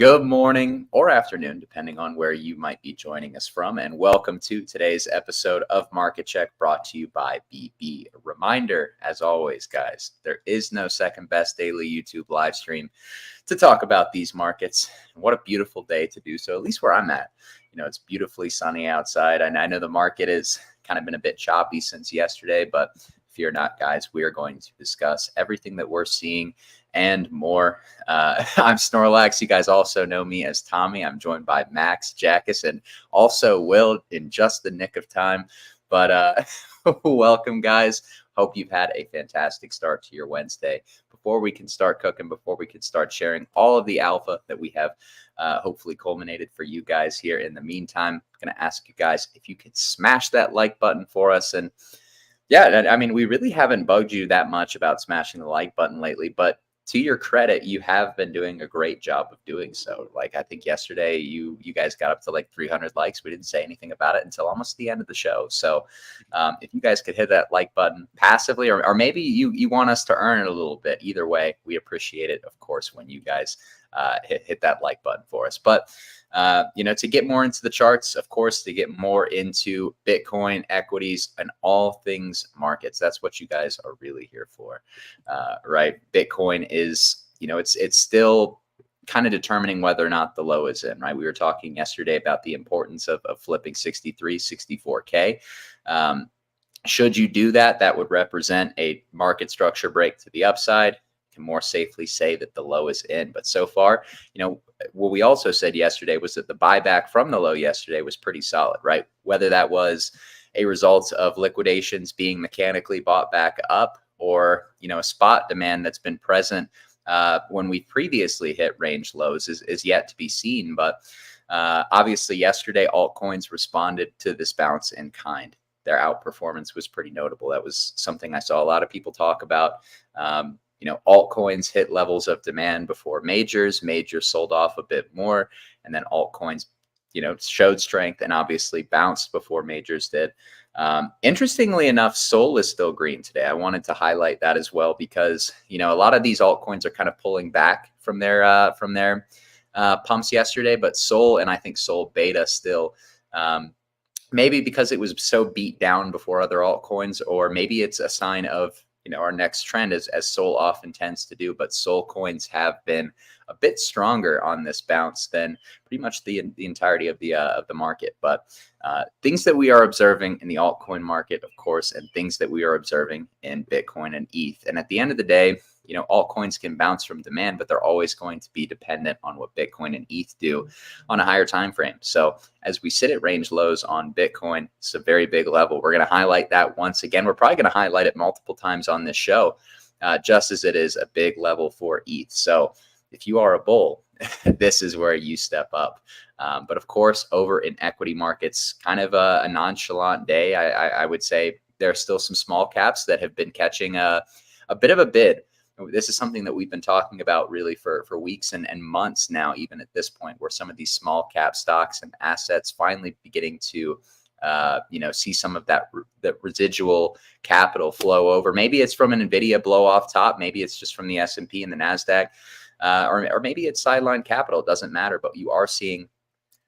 Good morning or afternoon, depending on where you might be joining us from, and welcome to today's episode of Market Check brought to you by BB. A reminder, as always, guys, there is no second best daily YouTube live stream to talk about these markets. And what a beautiful day to do so, at least where I'm at. It's beautifully sunny outside, and I know the market has kind of been a bit choppy since yesterday, but fear not, guys. We are going to discuss everything that we're seeing and more. I'm Snorlax. You guys also know me as Tommy. I'm joined by Max, Jackus, and also Will in just the nick of time. But welcome, guys. Hope you've had a fantastic start to your Wednesday. Before we can start cooking, before we can start sharing all of the alpha that we have hopefully culminated for you guys here in the meantime, I'm going to ask you guys if you could smash that like button for us. And yeah, I mean, we really haven't bugged you that much about smashing the like button lately, but to your credit, you have been doing a great job of doing so. Like, I think yesterday you guys got up to like 300 likes. We didn't say anything about it until almost the end of the show. So if you guys could hit that like button passively, or maybe you want us to earn it a little bit, either way, we appreciate it, of course, when you guys hit that like button for us. But to get more into the charts, of course, to get more into Bitcoin, equities, and all things markets. That's what you guys are really here for, right? Bitcoin is, it's still kind of determining whether or not the low is in, right? We were talking yesterday about the importance of flipping 63, 64K. Should you do that, that would represent a market structure break to the upside. Can more safely say that the low is in. But so far, what we also said yesterday was that the buyback from the low yesterday was pretty solid, right? Whether that was a result of liquidations being mechanically bought back up, or a spot demand that's been present when we previously hit range lows is yet to be seen. But obviously yesterday, altcoins responded to this bounce in kind. Their outperformance was pretty notable. That was something I saw a lot of people talk about. Altcoins hit levels of demand before majors sold off a bit more, and then altcoins, showed strength and obviously bounced before majors did. Interestingly enough, Sol is still green today. I wanted to highlight that as well, because, a lot of these altcoins are kind of pulling back from their pumps yesterday, but Sol, and I think Sol Beta still, maybe because it was so beat down before other altcoins, or maybe it's a sign of our next trend, as Sol often tends to do. But Sol coins have been a bit stronger on this bounce than pretty much the entirety of the market. But things that we are observing in the altcoin market, of course, and things that we are observing in Bitcoin and ETH. And at the end of the day, altcoins can bounce from demand, but they're always going to be dependent on what Bitcoin and ETH do on a higher time frame. So as we sit at range lows on Bitcoin, it's a very big level. We're going to highlight that once again. We're probably going to highlight it multiple times on this show, just as it is a big level for ETH. So if you are a bull, this is where you step up. But of course, over in equity markets, kind of a nonchalant day. I would say there are still some small caps that have been catching a bit of a bid. This is something that we've been talking about really for weeks and months now, even at this point, where some of these small cap stocks and assets finally beginning to, see some of that residual capital flow over. Maybe it's from an Nvidia blow off top. Maybe it's just from the S&P and the NASDAQ, or maybe it's sideline capital. It doesn't matter, but you are seeing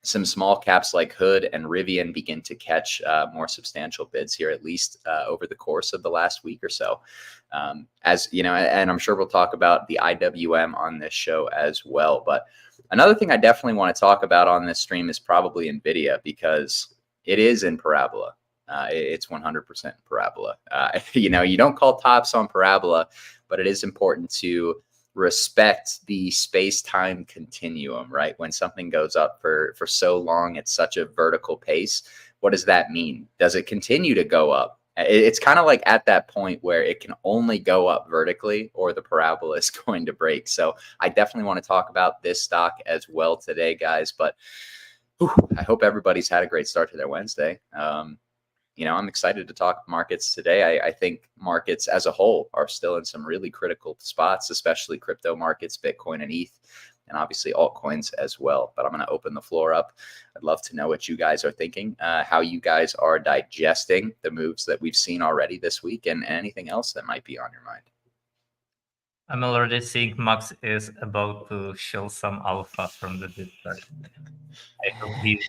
some small caps like Hood and Rivian begin to catch more substantial bids here, at least over the course of the last week or so. As you know, and I'm sure we'll talk about the IWM on this show as well. But another thing I definitely want to talk about on this stream is probably Nvidia, because it is in parabola. It's 100% parabola. You don't call tops on parabola, but it is important to respect the space-time continuum, right? When something goes up for so long at such a vertical pace, what does that mean? Does it continue to go up? It's kind of like at that point where it can only go up vertically, or the parabola is going to break. So I definitely want to talk about this stock as well today, guys. But I hope everybody's had a great start to their Wednesday. I'm excited to talk markets today. I think markets as a whole are still in some really critical spots, especially crypto markets, Bitcoin and ETH, and obviously altcoins as well. But I'm going to open the floor up. I'd love to know what you guys are thinking, how you guys are digesting the moves that we've seen already this week, and anything else that might be on your mind. I'm already seeing Max is about to show some alpha from the Discord. I hope he.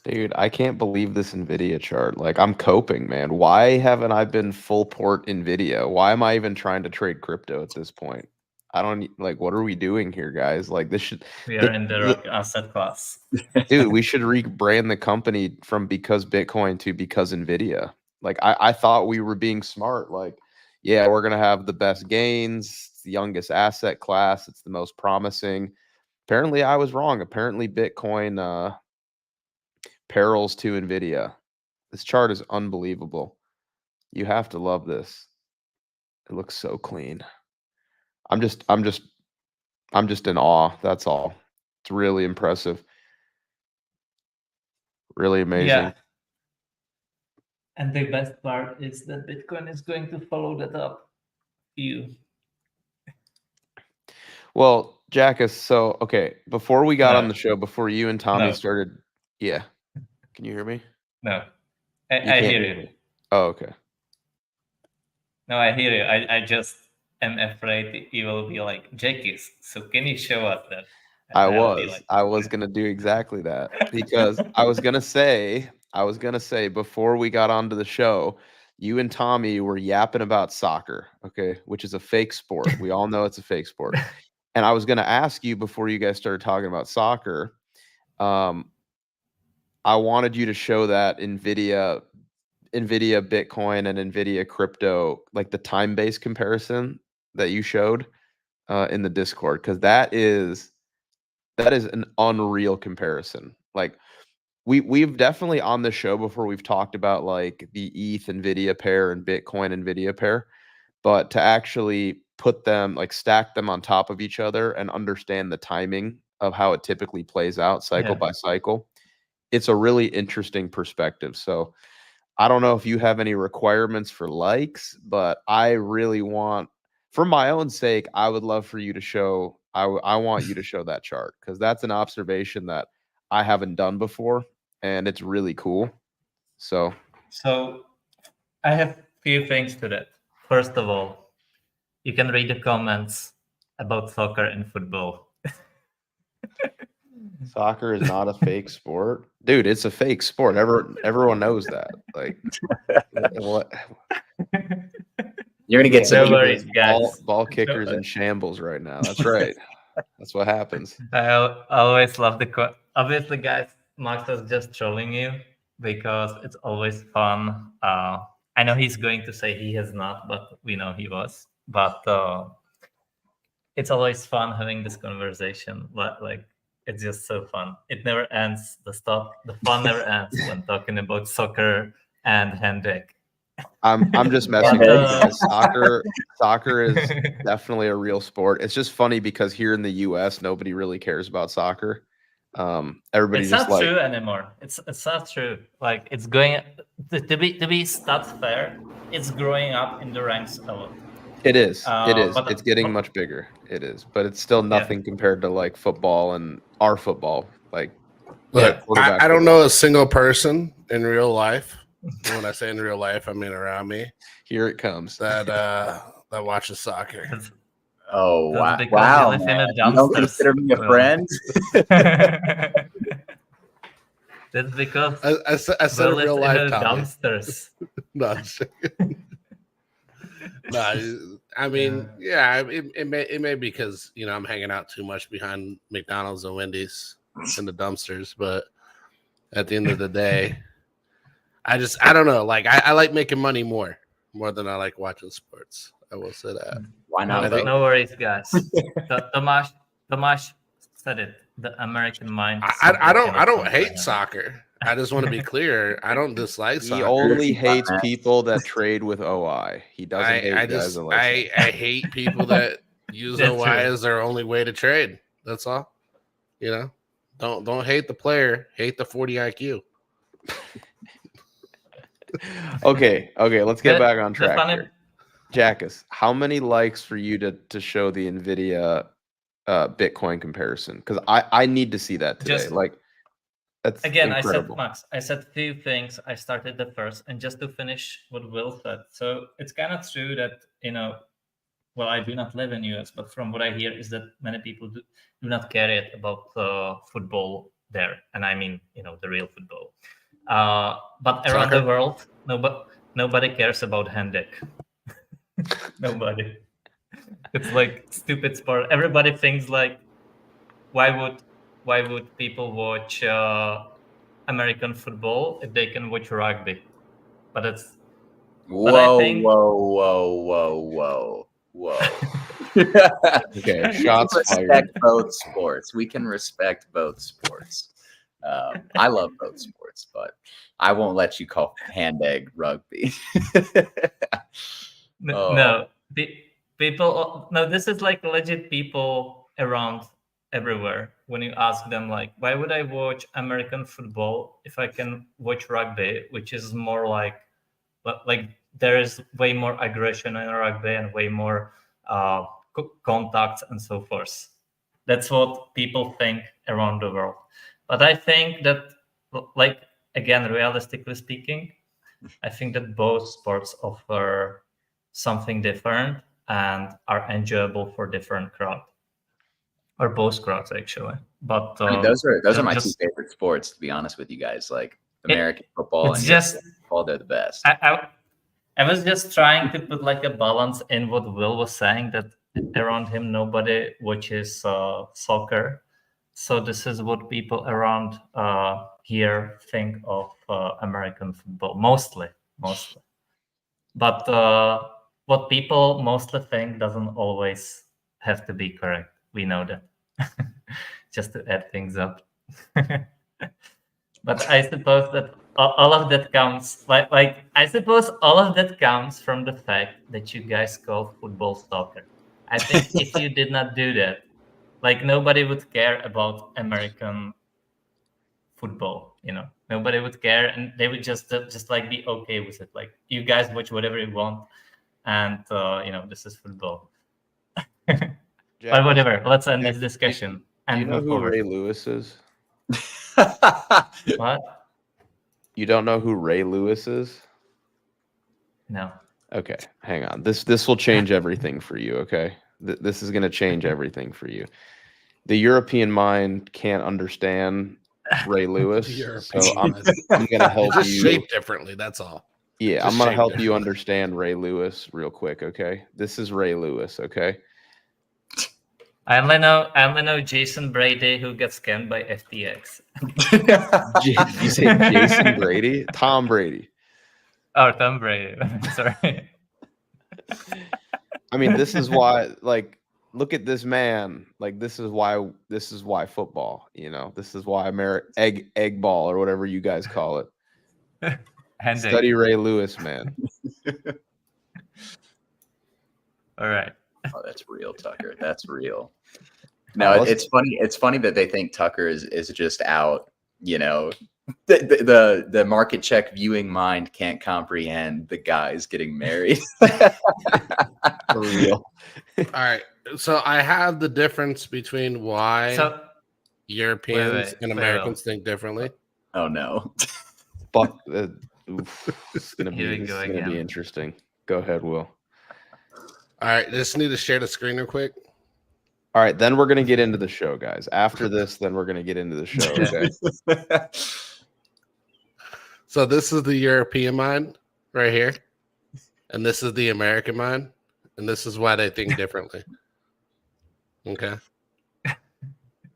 Dude, I can't believe this Nvidia chart. Like, I'm coping, man. Why haven't I been full port Nvidia? Why am I even trying to trade crypto at this point? I don't like. What are we doing here, guys? Like, this should We are in the wrong asset class. dude. We should rebrand the company from because Bitcoin to because Nvidia. Like, I thought we were being smart. Like, yeah, we're gonna have the best gains, it's the youngest asset class, it's the most promising. Apparently, I was wrong. Apparently, Bitcoin perils to Nvidia. This chart is unbelievable. You have to love this. It looks so clean. I'm just in awe. That's all. It's really impressive. Really amazing. Yeah. And the best part is that Bitcoin is going to follow that up. Well, Jackus, so okay, before we got No. on the show, before you and Tommy No. started, yeah. Can you hear me? No. You I can't hear hear you. me. Oh, okay. No, I hear you. I just am afraid you will be like, Jackies, so can you show us that? And I'll be like, I was gonna do exactly that because I was gonna say before we got onto the show, you and Tommy were yapping about soccer, okay, which is a fake sport. We all know it's a fake sport. And I was gonna ask you before you guys started talking about soccer, I wanted you to show that Nvidia Bitcoin and Nvidia crypto, like the time-based comparison that you showed in the Discord, because that is an unreal comparison. Like we've definitely on the show before we've talked about like the ETH Nvidia pair and Bitcoin Nvidia pair, but to actually put them like stack them on top of each other and understand the timing of how it typically plays out cycle by cycle, it's a really interesting perspective. So I don't know if you have any requirements for likes, but I really want, for my own sake, I would love for you to show. I want you to show that chart because that's an observation that I haven't done before, and it's really cool. So I have few things to that. First of all, you can read the comments about soccer and football. soccer is not a fake sport, dude. It's a fake sport. Everyone knows that. Like, what? You're gonna get some. No worries, guys. Ball kickers in shambles right now. That's right. That's what happens. I always love the obviously, guys. Max was just trolling you because it's always fun. I know he's going to say he has not, but we know he was. But it's always fun having this conversation. But like, it's just so fun. It never ends. The fun never ends when talking about soccer and Hendrik. I'm just messing with you guys. Soccer is definitely a real sport. It's just funny because here in the US, nobody really cares about soccer. Everybody It's just not true anymore. It's not true. Like it's going to be stats fair. It's growing up in the ranks a lot. It is. But It's getting much bigger. It is, but it's still nothing compared to like football and our football. Like, look, I don't know a single person in real life. And when I say in real life, I mean around me. Here it comes. That watches soccer. Oh wow! Wow, man. You don't consider me a friend? That's because I said in real life, dumpsters. No, no, I mean, yeah, it may be because I'm hanging out too much behind McDonald's and Wendy's in the dumpsters, but at the end of the day, I don't know. Like I like making money more than I like watching sports. I will say that. Why not? No worries, guys. Tomasz said it. The American mind. I don't hate soccer. I just want to be clear. I don't dislike soccer. He only hates people that trade with OI. He doesn't hate guys that like I hate people that use OI as their only way to trade. That's all. Don't hate the player. Hate the 40 IQ. Okay. Let's get back on track here. Jackus, how many likes for you to show the Nvidia Bitcoin comparison? Because I need to see that today. That's Again, incredible. I said few things. I started the first, and just to finish what Will said. So it's kind of true that, well, I do not live in US, but from what I hear is that many people do not care yet about football there, and I mean, the real football. But around the Soccer? world, nobody cares about handek. Nobody. It's like stupid sport. Everybody thinks like, why would people watch American football if they can watch rugby? But it's But I Whoa, think- whoa. Okay, We can shots respect fired. both sports. We can respect both sports. I love both sports, but I won't let you call hand egg rugby. Oh. No, people. No, this is like legit people around everywhere. When you ask them, like, why would I watch American football if I can watch rugby, which is more like there is way more aggression in rugby and way more contacts and so forth. That's what people think around the world. But I think that, like, again, realistically speaking, I think that both sports offer something different and are enjoyable for different crowd, or both crowds actually. But I mean, those are my two just- favorite sports, to be honest with you guys. Like American football it's and just- European football, they're the best. I was just trying to put like a balance in what Will was saying, that around him nobody watches soccer. So this is what people around here think of American football, mostly. But what people mostly think doesn't always have to be correct. We know that. Just to add things up. But I suppose that all of that comes I suppose all of that comes from the fact that you guys call football soccer. I think if you did not do that, like, nobody would care about American football. Nobody would care, and they would just like be okay with it. Like, you guys watch whatever you want, and this is football. But whatever. Let's end this discussion Do you and know move who forward. Ray Lewis is? What? You don't know who Ray Lewis is? No. Okay, hang on. This will change everything for you, okay? This is going to change everything for you. The European mind can't understand Ray Lewis, so I'm going to help It's just you. shaped differently. That's all. Yeah, just I'm going to shaped help you differently. understand Ray Lewis real quick, okay? This is Ray Lewis, okay? I only know Jason Brady, who gets scammed by FTX. You say Jason Brady? Tom Brady. Oh, Tom Brady. Sorry. I mean, this is why, like, look at this man. Like, this is why football, this is why egg ball or whatever you guys call it. Study Ray Lewis, man. All right. Oh, that's real, Tucker. That's real. No, it's funny. It's funny that they think Tucker is just out. The market check viewing mind can't comprehend the guys getting married. For real. All right. So I have the difference between why Europeans and Americans think differently. Oh no. Fuck. It's gonna Here we be go gonna be again. interesting. Go ahead, Will. All right. Just need to share the screen real quick. All right, then we're gonna get into the show, guys. After this, then we're gonna get into the show. Okay. So this is the European mind right here, and this is the American mind, and this is why they think differently. Okay.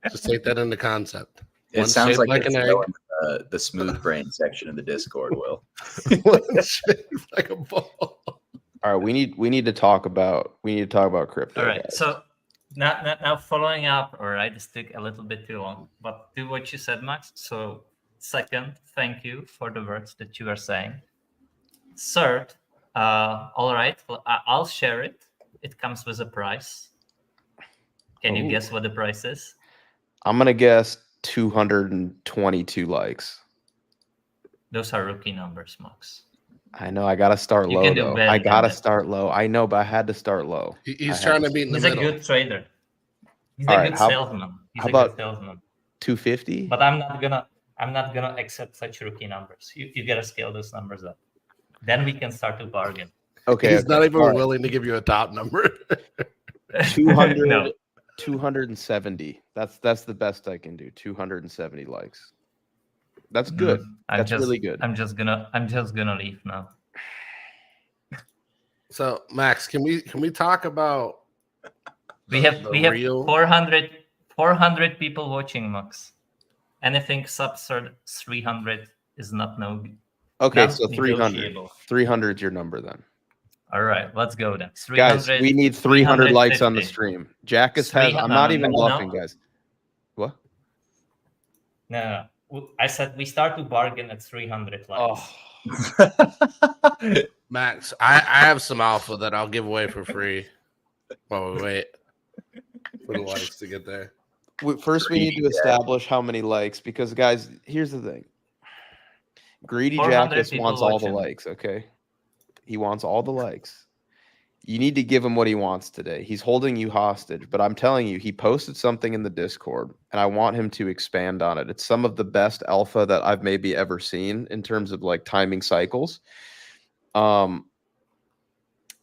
Just take that into concept. It One sounds shaped like an it's egg. going to the smooth brain section of the Discord, Will. One shaped like a ball. All right, we need to talk about crypto. All right. Guys. So now following up. All right, this took a little bit too long, but do what you said, Max. So second, thank you for the words that you are saying. Third, all right, I'll share it. It comes with a price. Can you guess what the price is? I'm gonna guess 222 likes. Those are rookie numbers, Max. I know. I gotta start You low can do though. better I than gotta that. start low. I know, but I had to start low. He's trying to be in the He's a middle. good trader. He's All a right, good how salesman. He's how a about- good salesman. 250. But I'm not gonna. I'm not gonna accept such rookie numbers. You gotta scale those numbers up. Then we can start to bargain. Okay. He's not even All right. willing to give you a top number. 200, No. 270. That's the best I can do. 270 likes. That's good. That's really good. I'm just gonna leave now. So Max, can we talk about We have real 400 people watching, Max. Anything sub 300 is not Okay, not so 300. negotiable. 300 is your number then. All right, let's go then. Guys, we need 300 likes on the stream. Jackus has, I'm not even bluffing, guys. What? No, I said we start to bargain at 300 likes. Oh. Max, I have some alpha that I'll give away for free. While we wait for the likes to get there. First, we need to establish how many likes, because guys, here's the thing. Greedy Jackus wants all the likes, okay? He wants all the likes. You need to give him what he wants today. He's holding you hostage, but I'm telling you, he posted something in the Discord, and I want him to expand on it. It's some of the best alpha that I've maybe ever seen in terms of like timing cycles. I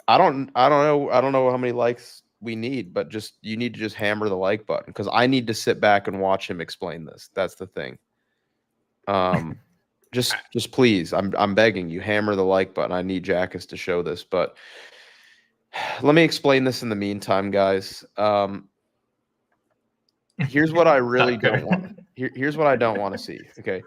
don't know how many likes we need, but you need to just hammer the like button, because I need to sit back and watch him explain this. That's the thing. Just please, I'm begging you, hammer the like button. I need Jackus to show this, but let me explain this in the meantime, guys. Here's what I really don't want. Here's what I don't want to see. Okay.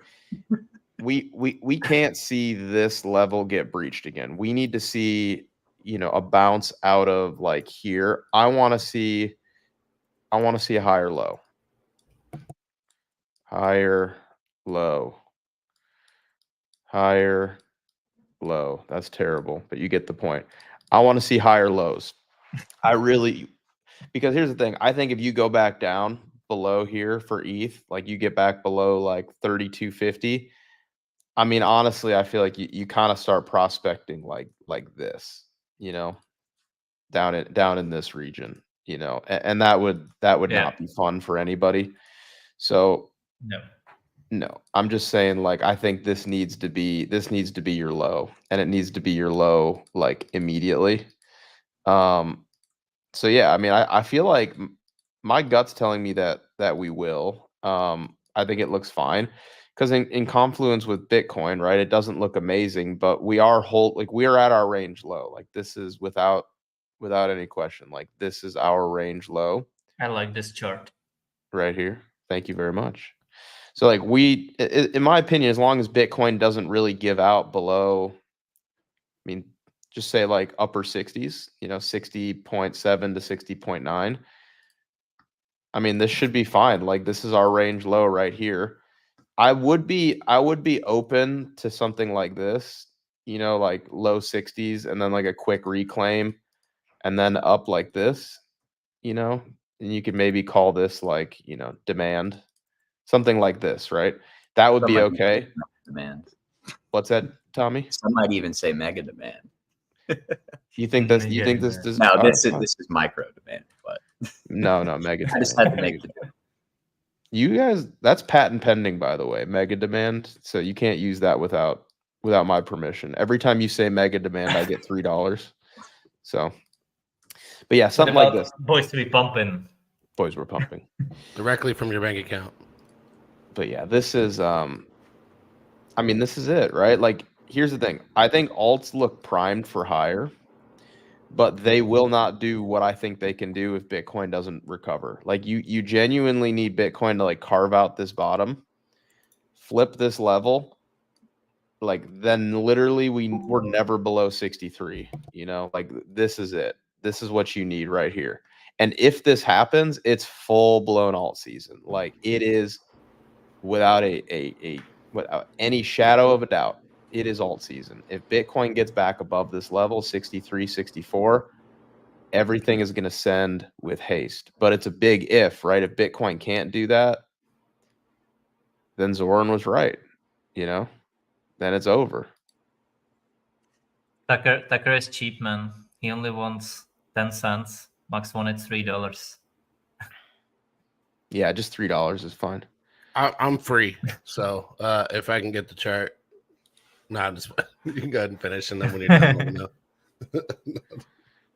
We can't see this level get breached again. We need to see, a bounce out of like here. I want to see a higher low. Higher low. Higher low. That's terrible, but you get the point. I want to see higher lows. Because here's the thing. I think if you go back down below here for ETH, like you get back below like 3250, I mean, honestly, I feel like you kind of start prospecting like this, down in this region, and that would not be fun for anybody. So no, I'm just saying, like, I think this needs to be your low, and it needs to be your low like immediately. So yeah, I mean, I feel like my gut's telling me that we will. I think it looks fine, because in confluence with Bitcoin, right? It doesn't look amazing, but we are at our range low. Like, this is without any question. Like, this is our range low. I like this chart right here. Thank you very much. So like in my opinion, as long as Bitcoin doesn't really give out below, I mean, just say like upper 60s, 60.7 to 60.9. I mean, this should be fine. Like, this is our range low right here. I would be open to something like this, like low 60s, and then like a quick reclaim, and then up like this, and you could maybe call this like, demand, something like this, right? That would be okay. Demand. What's that, Tommy? Some might even say mega demand. You think this? You think this? No, this is micro demand, but no, mega demand. I just had to make the joke. You guys, that's patent pending, by the way, mega demand. So you can't use that without my permission. Every time you say mega demand, I get $3. So, but yeah, something like this. Boys to be pumping. Boys were pumping directly from your bank account. But yeah, this is I mean, this is it, right? Like, here's the thing. I think alts look primed for higher, but they will not do what I think they can do if Bitcoin doesn't recover. Like, you genuinely need Bitcoin to like carve out this bottom, flip this level, like, then literally we're never below 63, like, this is it. This is what you need right here. And if this happens, it's full blown alt season. Like, it is without without any shadow of a doubt, it is alt season. If Bitcoin gets back above this level, 63, 64, everything is going to send with haste. But it's a big if, right? If Bitcoin can't do that, then Zoran was right, then it's over. Tucker is cheap, man. He only wants 10 cents. Max wanted $3. Yeah, just $3 is fine. I'm free. So if I can get the chart, just you can go ahead and finish, and then when you're done, let me know.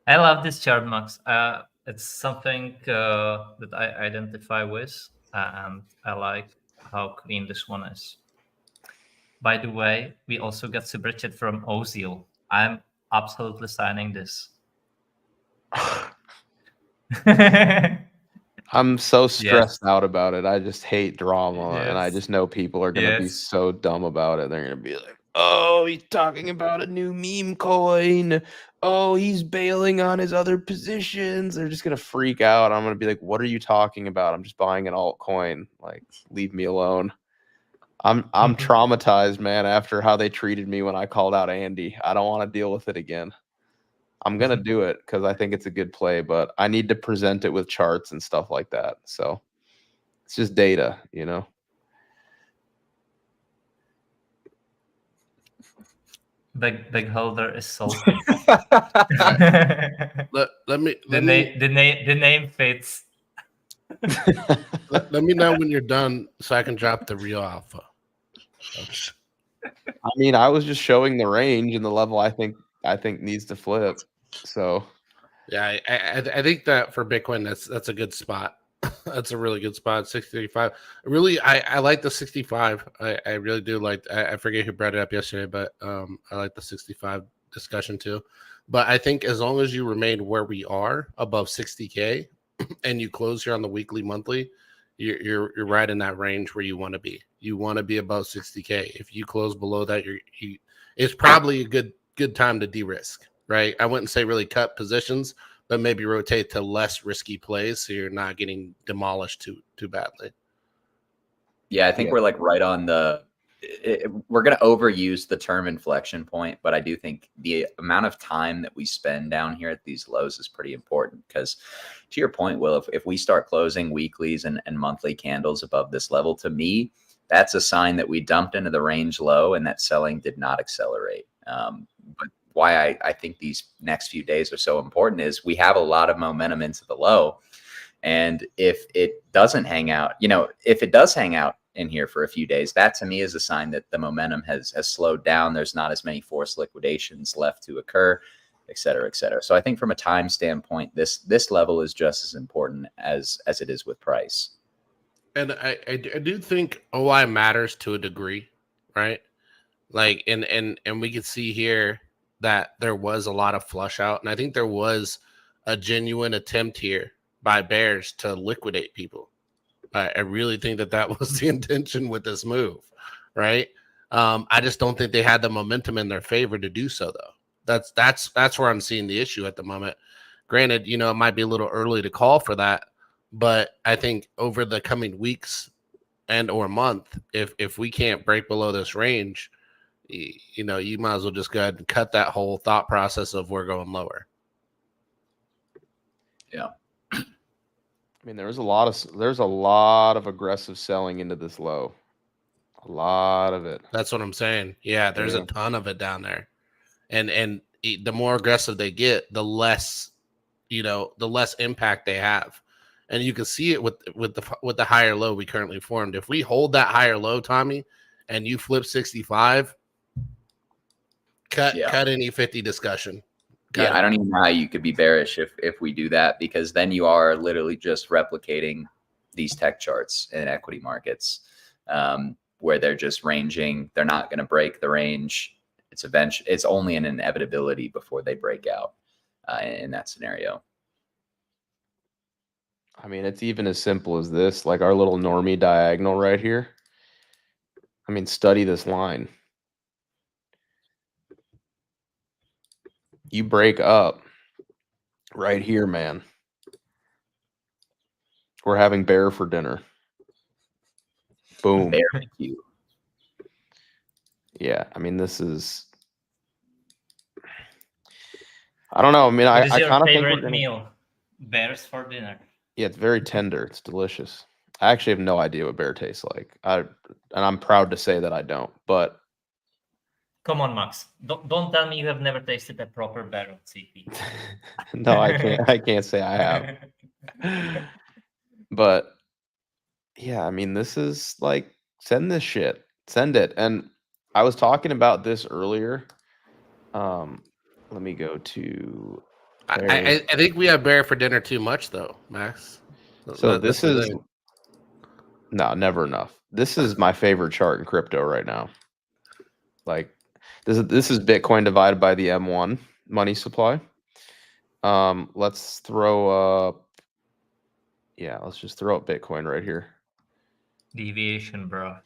I love this chart, Max. It's something that I identify with, and I like how clean this one is. By the way, we also got super chat from Ozil. I'm absolutely signing this. I'm so stressed out about it. I just hate drama, and I Yes. just know people are gonna be Yes. so dumb about it. They're gonna be like, "Oh, he's talking about a new meme coin. Oh, he's bailing on his other positions." They're just gonna freak out. I'm gonna be like, "What are you talking about? I'm just buying an altcoin. Like, leave me alone." I'm traumatized, man, after how they treated me when I called out Andy. I don't want to deal with it again. I'm gonna do it because I think it's a good play, but I need to present it with charts and stuff like that. So it's just data, you know. Big holder is salty. Let me the name fits. let me know when you're done so I can drop the real alpha. I mean, I was just showing the range and the level I think needs to flip. So yeah, I think that for Bitcoin that's a good spot. That's a really good spot. 635. Really, I like the 65. I really do like. I forget who brought it up yesterday, but I like the 65 discussion too. But I think as long as you remain where we are above 60K, and you close here on the weekly, monthly, you're right in that range where you want to be. You want to be above 60K. If you close below that, it's probably a good time to de-risk, right? I wouldn't say really cut positions, but maybe rotate to less risky plays so you're not getting demolished too badly. Yeah, I think we're like right on the. We're going to overuse the term inflection point, but I do think the amount of time that we spend down here at these lows is pretty important because, to your point, Will, if we start closing weeklies and monthly candles above this level, to me, that's a sign that we dumped into the range low and that selling did not accelerate. But why I think these next few days are so important is we have a lot of momentum into the low. And if it doesn't hang out, if it does hang out in here for a few days, that to me is a sign that the momentum has slowed down. There's not as many forced liquidations left to occur, et cetera, et cetera. So I think from a time standpoint, this level is just as important as it is with price. And I do think OI matters to a degree, right? Like, and we can see here that there was a lot of flush out, and I think there was a genuine attempt here by bears to liquidate people. I really think that was the intention with this move, right? I just don't think they had the momentum in their favor to do so, though. That's where I'm seeing the issue at the moment. Granted, it might be a little early to call for that, but I think over the coming weeks and or month, if we can't break below this range, you might as well just go ahead and cut that whole thought process of we're going lower. Yeah. I mean, there's a lot of aggressive selling into this low. A lot of it. That's what I'm saying. Yeah, there's a ton of it down there. And the more aggressive they get, the less impact they have. And you can see it with the higher low we currently formed. If we hold that higher low, Tommy, and you flip 65, cut any 50 discussion. I don't even know how you could be bearish if we do that, because then you are literally just replicating these tech charts in equity markets, where they're just ranging. They're not going to break the range. It's only an inevitability before they break out in that scenario. I mean, it's even as simple as this, like our little normie diagonal right here. I mean, study this line. You break up right here, man. We're having bear for dinner. Boom. Barbecue. Yeah, I mean, this is. I don't know. I mean, I kind of think we're gonna... meal? Bears for dinner. Yeah, it's very tender. It's delicious. I actually have no idea what bear tastes like. And I'm proud to say that I don't. But come on, Max, don't tell me you have never tasted a proper bear on CP. No, I can't. I can't say I have. But Yeah, I mean, this is like, send this shit. Send it. And I was talking about this earlier. Let me go to I think we have bear for dinner too much though, Max. So That's this the is thing. no, never enough. This is my favorite chart in crypto right now. Like this is Bitcoin divided by the M1 money supply. Let's throw up let's just throw up Bitcoin right here. Deviation, bro.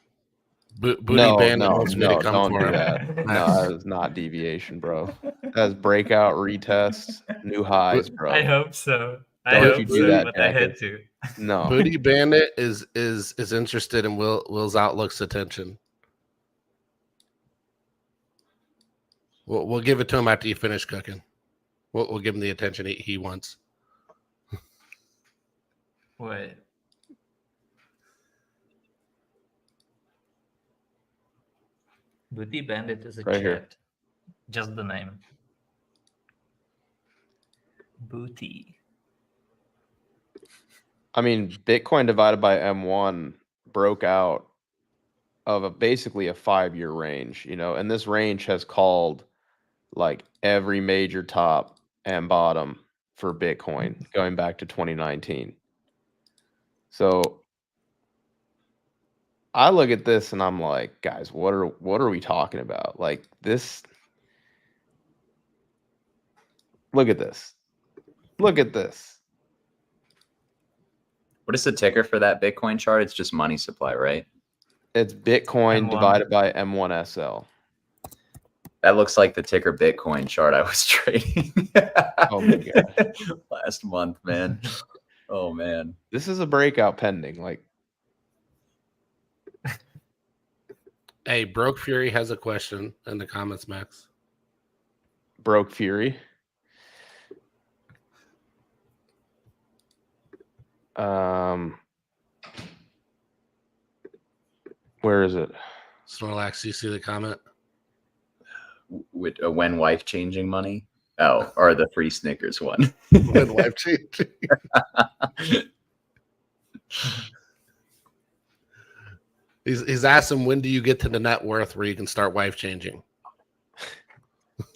Booty Bandit wants me to come don't for do him. that. No, Max. that is not deviation, bro. That's breakout retest, new highs, bro. I hope so. I Don't hope you do so, that, but I had Jackets. to. No. Booty Bandit is interested in Will's Outlook's attention. We'll give it to him after you finish cooking. We'll give him the attention he wants. Wait. Booty Bandit is a Right chat. here. Just the name. Booty. I mean, Bitcoin divided by M1 broke out of basically a 5-year range, and this range has called like every major top and bottom for Bitcoin going back to 2019. So I look at this and I'm like, guys, what are we talking about? Like this. Look at this. Look at this. What is the ticker for that Bitcoin chart? It's just money supply, right? It's Bitcoin M1. divided by M1SL. That looks like the ticker Bitcoin chart I was trading Oh my god. last month, man. Oh man. This is a breakout pending. Like, Hey, Broke Fury has a question in the comments, Max. Broke Fury. Where is it? Snorlax, you see the comment? With when wife changing money? Oh, or the free Snickers one. When life changing. He's asked him, when do you get to the net worth where you can start wife changing?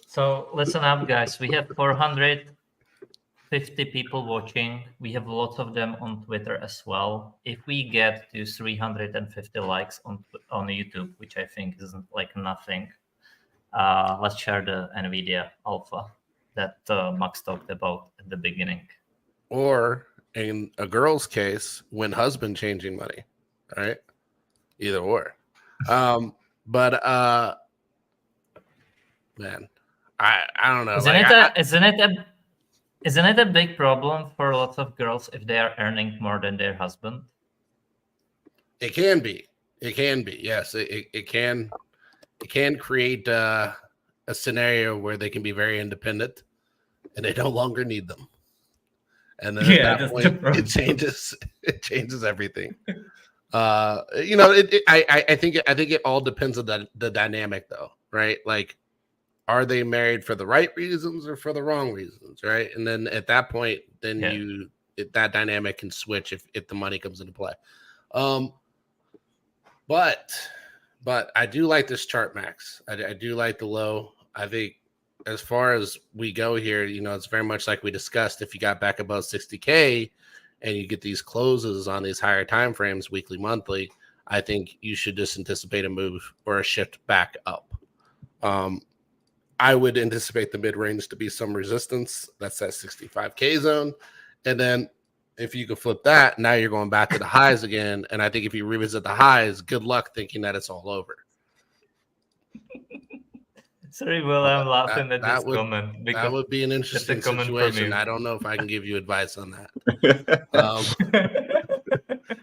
So listen up, guys. We have 450 people watching. We have lots of them on Twitter as well. If we get to 350 likes on YouTube, which I think is like nothing, let's share the Nvidia Alpha that Max talked about at the beginning. Or in a girl's case, when husband changing money, right? Either or. But man, I don't know. Isn't it a big problem for lots of girls if they are earning more than their husband? It can be. It can be. Yes, it can. It can create a scenario where they can be very independent, and they no longer need them. And then at that point, it changes. It changes everything. I think it all depends on the dynamic, though, right? Like, are they married for the right reasons or for the wrong reasons, right? And then at that point, then that dynamic can switch if the money comes into play. But I do like this chart, Max. I do like the low. I think as far as we go here, it's very much like we discussed. If you got back above 60K and you get these closes on these higher time frames, weekly, monthly, I think you should just anticipate a move or a shift back up. I would anticipate the mid-range to be some resistance. That's that 65K zone. And then if you could flip that, now you're going back to the highs again. And I think if you revisit the highs, good luck thinking that it's all over. Sorry, Will, I'm laughing at this comment. That would be an interesting situation. I don't know if I can give you advice on that.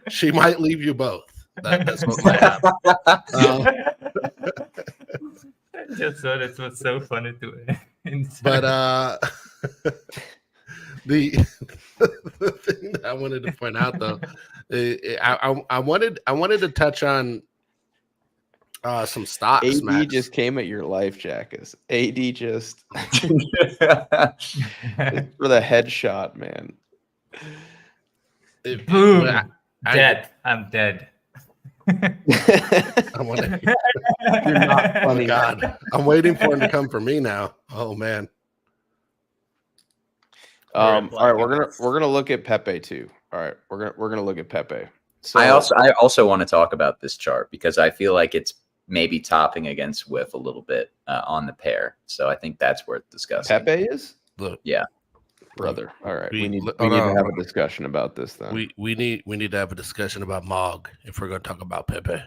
She might leave you both. That's what might happen. I just thought it was so funny to but the thing that I wanted to point out, though, I wanted to touch on some stocks. AD Max. just came at your life, Jackus. AD just for the headshot, man. Boom. Dead. I'm dead. I want to. You're not Oh funny. God, I'm waiting for him to come for me now. Oh man. All right, we're gonna look at Pepe too. All right, we're gonna look at Pepe. So I also want to talk about this chart because I feel like it's maybe topping against WIF a little bit on the pair. So I think that's worth discussing. Pepe is Look, Yeah. brother. All right, we need hold to on. have a discussion about this then. We need to have a discussion about Mog if we're going to talk about Pepe.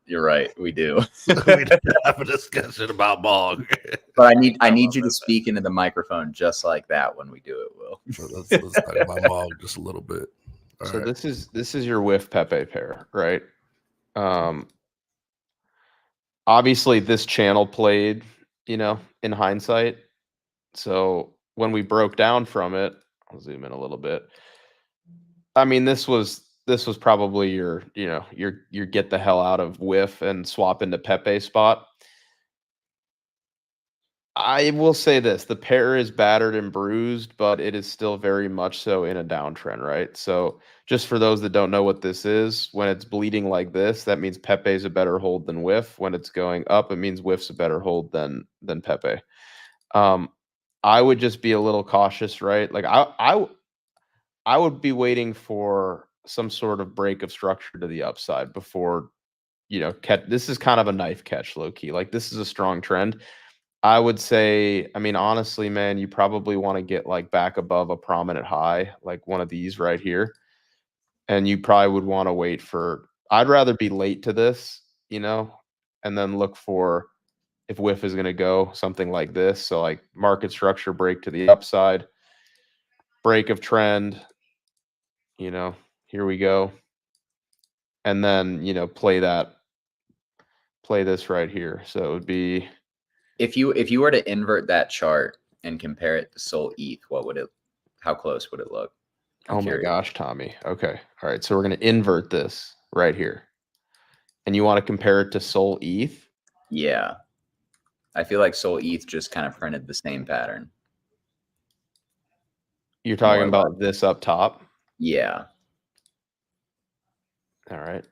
You're right. We do. We need to have a discussion about Mog. But I need you to speak into the microphone just like that when we do it, Will. Let's talk about Mog just a little bit. All So right. this is your WIF Pepe pair, right? Obviously this channel played, in hindsight. So when we broke down from it, I'll zoom in a little bit. I mean, this was probably your get the hell out of WIF and swap into Pepe spot. I will say this, the pair is battered and bruised, but it is still very much so in a downtrend, right? So just for those that don't know what this is, when it's bleeding like this, that means Pepe's a better hold than WIF. When it's going up, it means WIF's a better hold than Pepe. I would just be a little cautious, right? Like I would be waiting for some sort of break of structure to the upside before, this is kind of a knife catch low key. Like this is a strong trend. I would say, I mean, honestly, man, you probably want to get like back above a prominent high, like one of these right here. And you probably would want to wait for, I'd rather be late to this, and then look for if WIF is going to go something like this. So like market structure break to the upside, break of trend, here we go. And then, play this right here. So it would be, If you were to invert that chart and compare it to Sol ETH, how close would it look? I'm curious. My gosh, Tommy. Okay. All right. So we're going to invert this right here. And you want to compare it to Sol ETH? Yeah. I feel like Sol ETH just kind of printed the same pattern. You're talking about this up top? Yeah. All right.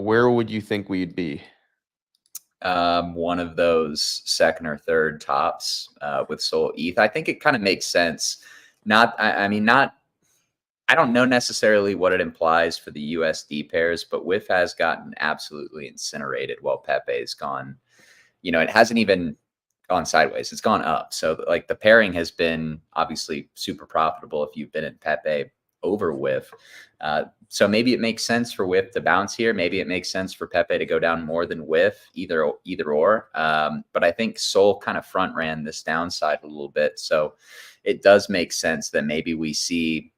Where would you think we'd be? One of those second or third tops with Sol ETH. I think it kind of makes sense. I don't know necessarily what it implies for the USD pairs, but WIF has gotten absolutely incinerated while Pepe's gone. It hasn't even gone sideways. It's gone up. So like the pairing has been obviously super profitable if you've been in Pepe over WIF. So maybe it makes sense for WIF to bounce here. Maybe it makes sense for Pepe to go down more than WIF, either or. But I think Sol kind of front ran this downside a little bit. So it does make sense that maybe we see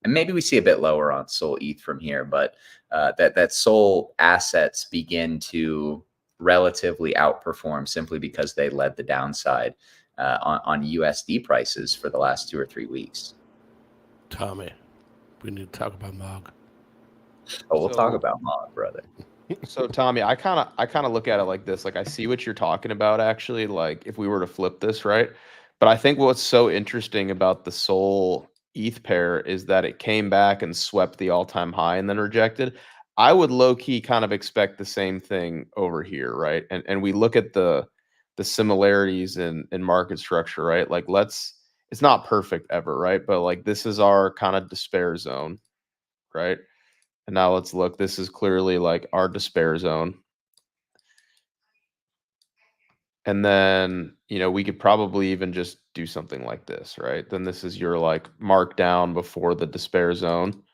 a bit lower on Sol ETH from here, but that Sol assets begin to relatively outperform simply because they led the downside on USD prices for the last 2 or 3 weeks. Tommy, we need to talk about Mog. Oh, we'll talk about Mog, brother. So Tommy, I kind of look at it like this. Like I see what you're talking about actually, like if we were to flip this, right? But I think what's so interesting about the Sol ETH pair is that it came back and swept the all-time high and then rejected. I would low-key kind of expect the same thing over here, right? And we look at the similarities in market structure, right? Like it's not perfect ever, right? But like this is our kind of despair zone, right? And now let's look. This is clearly like our despair zone. And then, we could probably even just do something like this, right? Then this is your like markdown before the despair zone.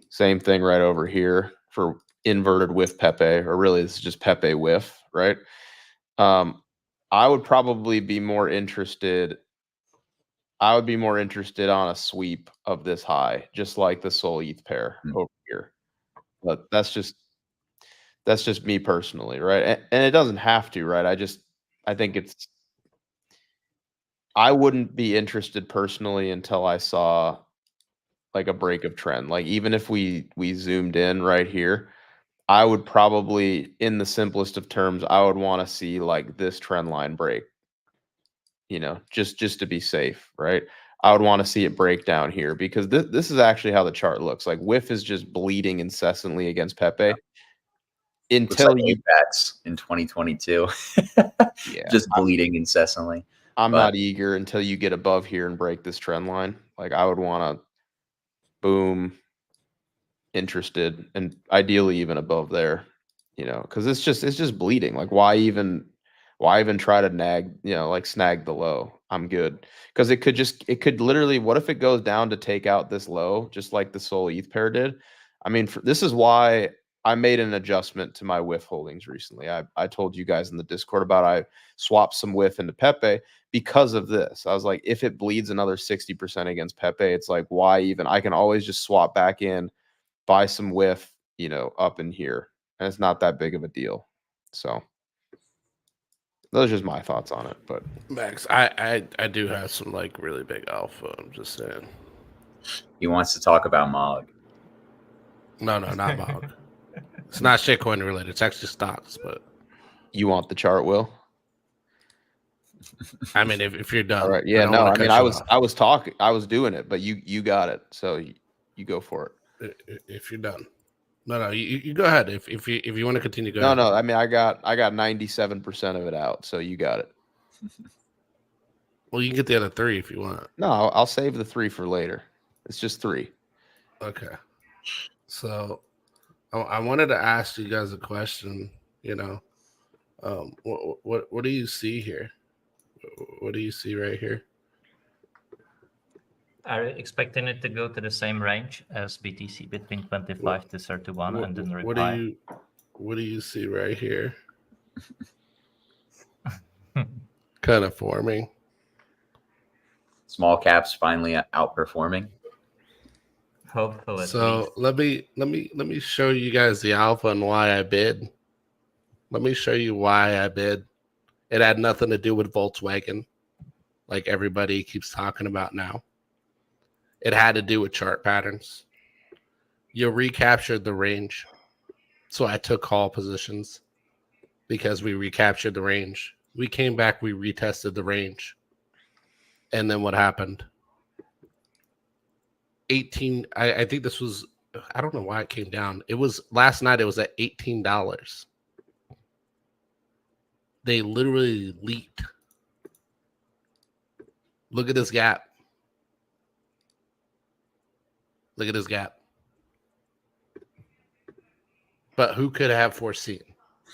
Same thing right over here for inverted WIF Pepe, or really this is just Pepe WIF, right? I would probably be more interested. I would be more interested on a sweep of this high, just like the Sol ETH pair over here. But that's just me personally, right? And it doesn't have to, right? I think I wouldn't be interested personally until I saw like a break of trend. Like even if we zoomed in right here, I would probably, in the simplest of terms, I would want to see like this trend line break. Just to be safe, right? I would want to see it break down here because this is actually how the chart looks. Like WIF is just bleeding incessantly against Pepe Looks until like you. AVAX in 2022. Yeah, Just bleeding incessantly. I'm But not eager until you get above here and break this trend line. Like I would want to boom interested and ideally even above there, because it's just bleeding. Like why even try to nag, like snag the low? I'm good because it could literally. What if it goes down to take out this low, just like the Sol ETH pair did? I mean, this is why I made an adjustment to my WIF holdings recently. I told you guys in the Discord about I swapped some WIF into Pepe because of this. I was like, if it bleeds another 60% against Pepe, it's like why even? I can always just swap back in, buy some WIF, up in here, and it's not that big of a deal. So those are just my thoughts on it. But Max, I do have some like really big alpha. I'm just saying. he wants to talk about Mog. No, not Mog. It's not shitcoin related. It's actually stocks. But you want the chart, Will? I mean, if you're done, All right. Yeah. don't No. wanna I mean, cut you off. I was talking. I was doing it, but you got it. So you go for it. If you're done. No, you go ahead. If you want to continue, go No. ahead. No. I mean, I got 97% of it out. So you got it. Well, you can get the other 3 if you want. No, I'll save the 3 for later. It's just 3. Okay. So I wanted to ask you guys a question. What do you see here? What do you see right here? Are you expecting it to go to the same range as BTC between 25 to 31 and then reply? What do you see right here? Kind of forming. Small caps finally outperforming. Hopefully. So let me show you guys the alpha and why I bid. Let me show you why I bid. It had nothing to do with Volkswagen, like everybody keeps talking about now. It had to do with chart patterns. You recaptured the range. So I took call positions because we recaptured the range. We came back, we retested the range. And then what happened? 18, I think this was, I don't know why it came down. It was last night, it was at $18. They literally leaped. Look at this gap. Look at this gap. But who could have foreseen,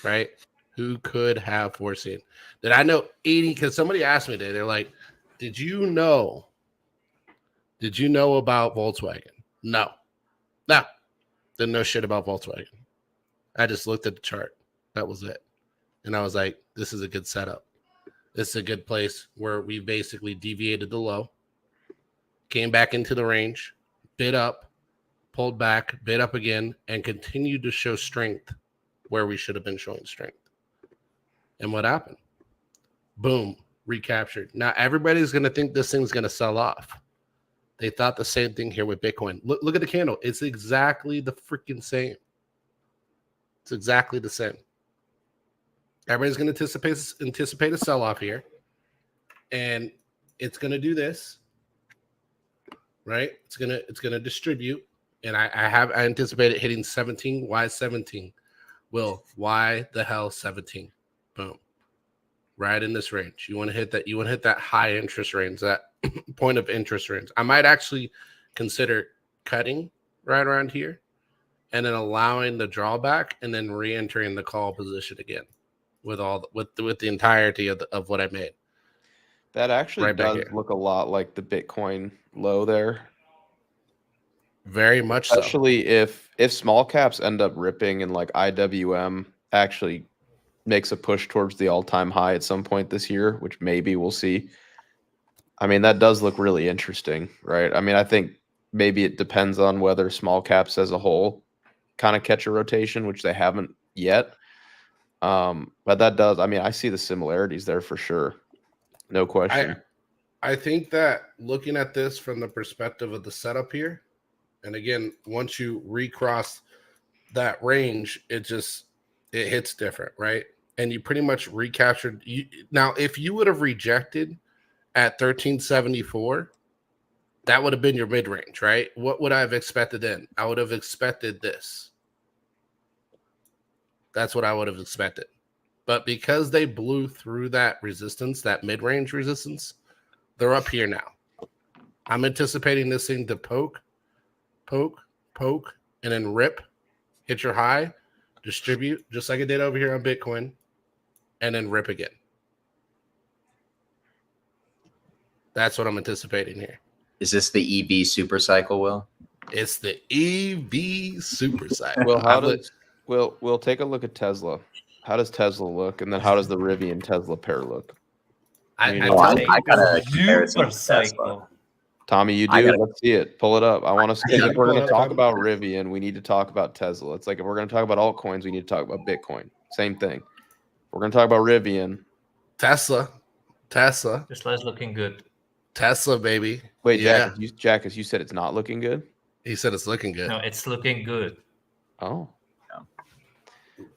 right? Who could have foreseen? Did I know 80? Because somebody asked me today, they're like, did you know about Volkswagen? No. Didn't know shit about Volkswagen. I just looked at the chart. That was it. And I was like, this is a good setup. This is a good place where we basically deviated the low, came back into the range, bid up, pulled back, bid up again, and continued to show strength where we should have been showing strength. And what happened? Boom, recaptured. Now everybody's going to think this thing's going to sell off. They thought the same thing here with Bitcoin. Look at the candle. It's exactly the freaking same. It's exactly the same. Everybody's going to anticipate a sell-off here. And it's going to do this. Right? It's gonna distribute. And I anticipate it hitting 17. Why 17? Will, why the hell 17? Boom. Right in this range. You want to hit that. You want to hit that high interest range, that point of interest range. I might actually consider cutting right around here and then allowing the drawback and then re-entering the call position again with the entirety of what I made. That actually Right back does here. look a lot like the Bitcoin low there. Very much so. Especially if small caps end up ripping and like IWM actually makes a push towards the all-time high at some point this year, which maybe we'll see. I mean, that does look really interesting, right? I mean, I think maybe it depends on whether small caps as a whole kind of catch a rotation, which they haven't yet. But that does, I mean, I see the similarities there for sure. No question. I think that looking at this from the perspective of the setup here, and again, once you recross that range, it hits different, right? And you pretty much recaptured. Now, if you would have rejected at 1374, that would have been your mid range, right? What would I have expected then? I would have expected this. That's what I would have expected. But because they blew through that resistance, that mid range resistance, they're up here now. I'm anticipating this thing to poke, and then rip, hit your high, distribute, just like it did over here on Bitcoin, and then rip again. That's what I'm anticipating here. Is this the EV super cycle, Will? It's the EV super cycle. Well, we'll take a look at Tesla. How does Tesla look? And then how does the Rivian Tesla pair look? I got a comparison super with Tesla. cycle. Tommy, you do? Let's see it. Pull it up. I want to see. If we're going to talk about Rivian, we need to talk about Tesla. It's like if we're going to talk about altcoins, we need to talk about Bitcoin. Same thing. If we're going to talk about Rivian. Tesla. This is looking good. Tesla, baby. Wait, yeah. Jack, you said it's not looking good? He said it's looking good. No, it's looking good. Oh.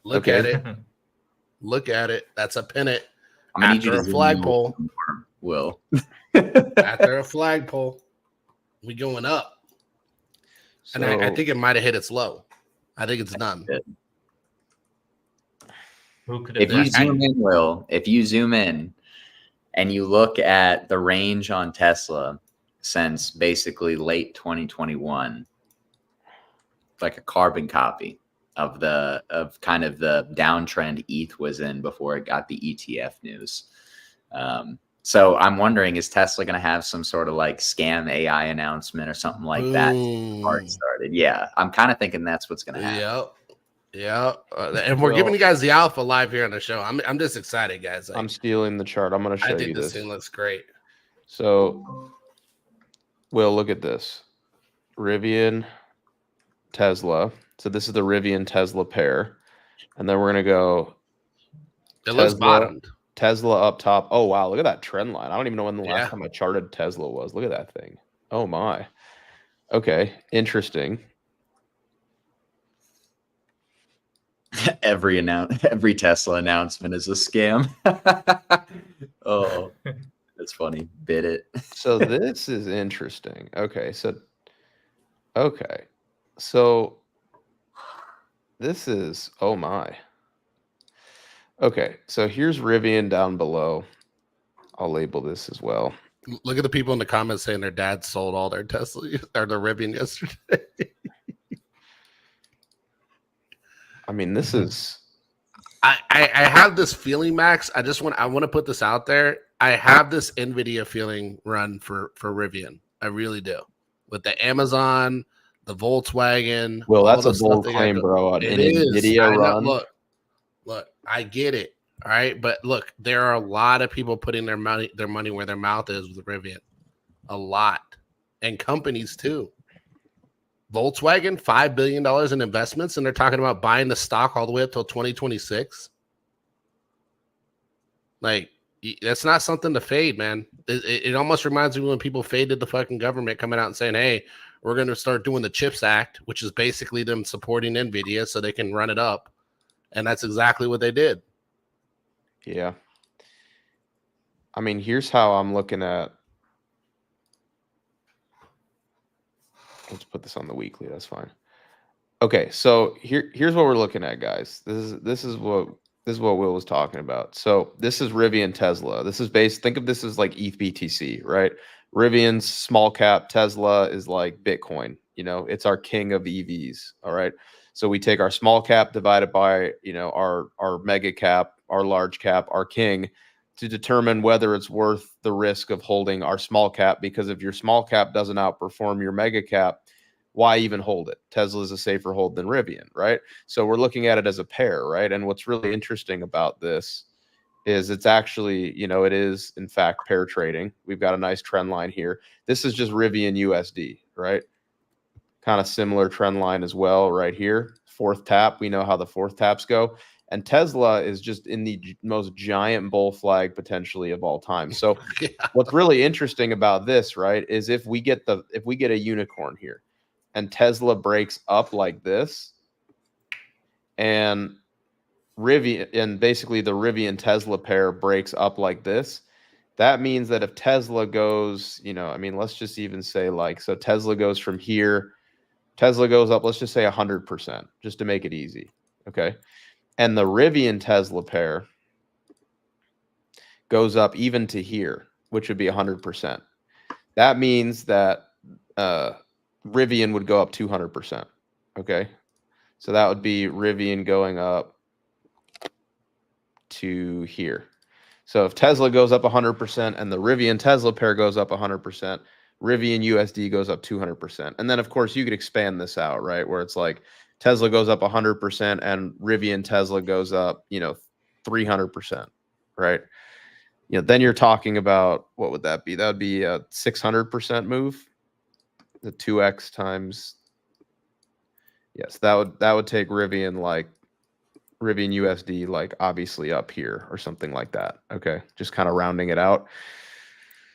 Look at it. Look at it. That's a pennant. After a flagpole. Will. After a flagpole. We going up. So, and I think it might have hit its low. I think it's done. Who could have If you zoom in, Will, if you zoom in and you look at the range on Tesla since basically late 2021, like a carbon copy of kind of the downtrend ETH was in before it got the ETF news. So I'm wondering, is Tesla going to have some sort of like scam AI announcement or something like that? Started. Yeah, I'm kind of thinking that's what's going to happen. Yeah. And we're giving you guys the alpha live here on the show. I'm just excited, guys. I'm stealing the chart. I'm going to show you this. I think this thing looks great. So, Will, look at this. Rivian, Tesla. So this is the Rivian Tesla pair. And then we're going to go looks bottomed. Tesla up top. Oh, wow. Look at that trend line. I don't even know when the last time I charted Tesla was. Look at that thing. Oh, my. Okay. Interesting. Every Tesla announcement is a scam. Oh, that's funny. Bid it. So this is interesting. Okay. So this is, oh my. Okay. So here's Rivian down below. I'll label this as well. Look at the people in the comments saying their dad sold all their Tesla or their Rivian yesterday. I mean, this is. I have this feeling, Max. I want to put this out there. I have this Nvidia feeling run for Rivian. I really do. With the Amazon, the Volkswagen. Well, that's a bold claim, bro. An Nvidia run. Look, I get it. All right, but look, there are a lot of people putting their money where their mouth is with Rivian. A lot, and companies too. Volkswagen, $5 billion in investments, and they're talking about buying the stock all the way up till 2026. Like, that's not something to fade, man. It almost reminds me when people faded the fucking government coming out and saying, hey, we're going to start doing the CHIPS Act, which is basically them supporting NVIDIA so they can run it up. And that's exactly what they did. Yeah. I mean, here's how I'm looking at. Let's put this on the weekly. That's fine. Okay, so here's what we're looking at, guys. This is what Will was talking about. So this is Rivian Tesla. This is think of this as like ETH BTC, right? Rivian's small cap, Tesla is like Bitcoin. You know, it's our king of EVs. All right. So we take our small cap divided by, you know, our mega cap, our large cap, our king, to determine whether it's worth the risk of holding our small cap, because if your small cap doesn't outperform your mega cap, why even hold it? Tesla is a safer hold than Rivian, right? So we're looking at it as a pair, right? And what's really interesting about this is it's actually, you know, it is in fact pair trading. We've got a nice trend line here. This is just Rivian USD, right? Kind of similar trend line as well right here. Fourth tap, we know how the fourth taps go. And Tesla is just in the most giant bull flag potentially of all time. So what's really interesting about this, right, is if we get a unicorn here and Tesla breaks up like this, and Rivian, and basically the Rivian Tesla pair breaks up like this, that means that if Tesla goes, let's just even say so Tesla goes from here, Tesla goes up, let's just say 100%, just to make it easy. Okay. And the Rivian Tesla pair goes up even to here, which would be 100%. That means that Rivian would go up 200%. Okay. So that would be Rivian going up to here. So if Tesla goes up 100% and the Rivian Tesla pair goes up 100%, Rivian USD goes up 200%. And then, of course, you could expand this out, right? Where it's like Tesla goes up 100% and Rivian Tesla goes up, 300%, right? Then you're talking about, what would that be? That would be a 600% move. The 2x times. Yes, that would take Rivian USD obviously up here or something like that. Okay, just kind of rounding it out.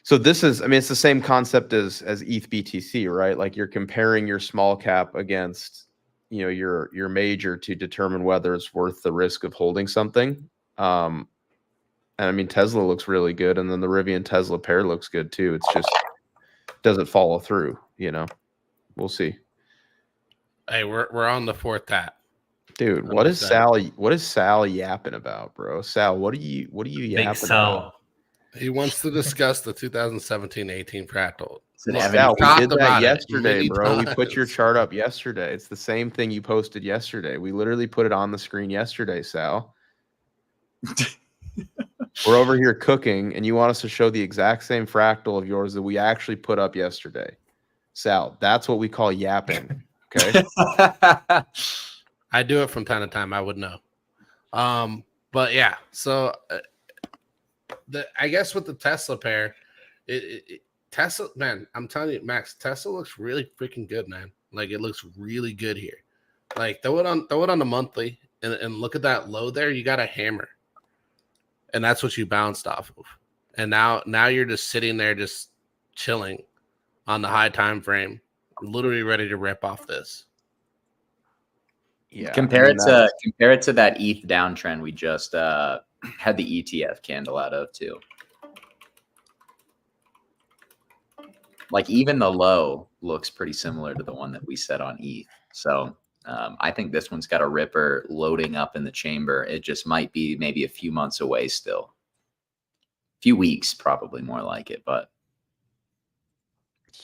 So this is, it's the same concept as ETH BTC, right? Like you're comparing your small cap against, your major to determine whether it's worth the risk of holding something. And Tesla looks really good, and then the Rivian Tesla pair looks good too. It's just doesn't follow through. We'll see. Hey, we're on the fourth tap. Dude, what is Sal yapping about, bro? Sal, what are you yapping about? He wants to discuss the 2017-18 fractal. Sal, we did that yesterday, bro. Times. We put your chart up yesterday. It's the same thing you posted yesterday. We literally put it on the screen yesterday, Sal. We're over here cooking, and you want us to show the exact same fractal of yours that we actually put up yesterday. Sal, that's what we call yapping. Okay. I do it from time to time. I would know. But yeah, so I guess with the Tesla pair, Tesla, man, I'm telling you, Max, Tesla looks really freaking good, man. Like it looks really good here. Like throw it on the monthly and look at that low there. You got a hammer, and that's what you bounced off of. And now you're just sitting there, just chilling on the high time frame, literally ready to rip off this. Yeah, compare it to that ETH downtrend we just had the ETF candle out of too. Like even the low looks pretty similar to the one that we set on ETH. So I think this one's got a ripper loading up in the chamber. It just might be maybe a few months away still. A few weeks, probably more like it. But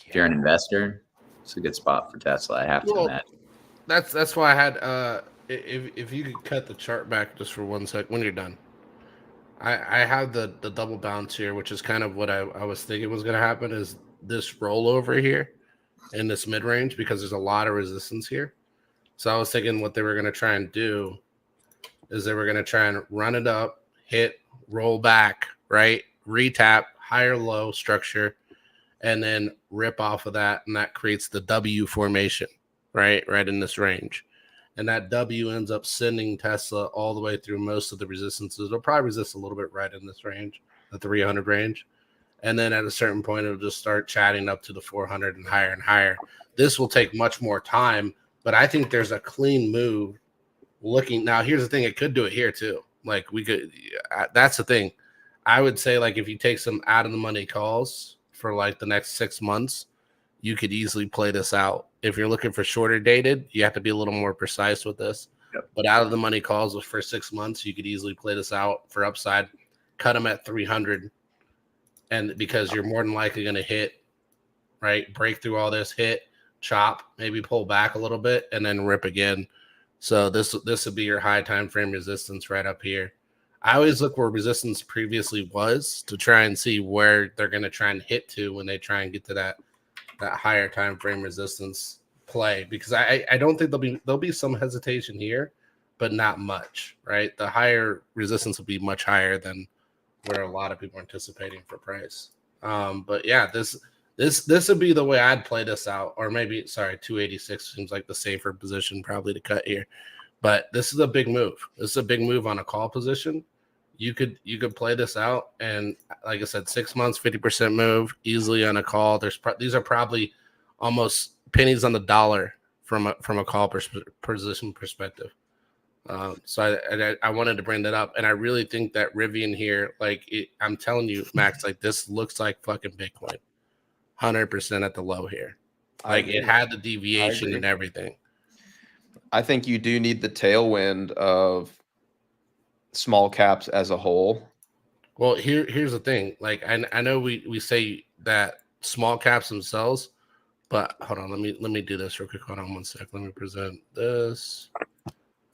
if you're an investor, it's a good spot for Tesla, I have to imagine. That's why I had if you could cut the chart back just for 1 sec when you're done. I have the double bounce here, which is kind of what I was thinking was going to happen, is this rollover here in this mid range, because there's a lot of resistance here. So I was thinking what they were going to try and do is they were going to try and run it up, hit, roll back, right, retap, higher low structure, and then rip off of that, and that creates the W formation, right in this range. And that W ends up sending Tesla all the way through most of the resistances. It'll probably resist a little bit right in this range, the 300 range. And then at a certain point, it'll just start chatting up to the 400 and higher and higher. This will take much more time, but I think there's a clean move looking. Now, here's the thing. It could do it here too. Like we could, that's the thing. I would say like if you take some out of the money calls for like the next 6 months, you could easily play this out. If you're looking for shorter dated, you have to be a little more precise with this. Yep. But out of the money calls for 6 months, you could easily play this out for upside, cut them at 300. And because you're more than likely going to hit, right, break through all this, hit, chop, maybe pull back a little bit, and then rip again. So this would be your high time frame resistance right up here. I always look where resistance previously was to try and see where they're going to try and hit to when they try and get to that higher time frame resistance play, because I don't think there'll be some hesitation here, but not much, right? The higher resistance will be much higher than where a lot of people are anticipating for price. But yeah, this would be the way I'd play this out, or maybe 286 seems like the safer position probably to cut here. But this is a big move. This is a big move on a call position. You could play this out, and like I said, 6 months, 50% move easily on a call. These are probably almost pennies on the dollar from a call position perspective. So I wanted to bring that up, and I really think that Rivian here, I'm telling you, Max, like this looks like fucking Bitcoin, 100% at the low here. Like it had the deviation and everything. I think you do need the tailwind of small caps as a whole. Well, here's the thing. Like I know we say that small caps themselves, but hold on, let me do this real quick. Hold on one sec. Let me present this.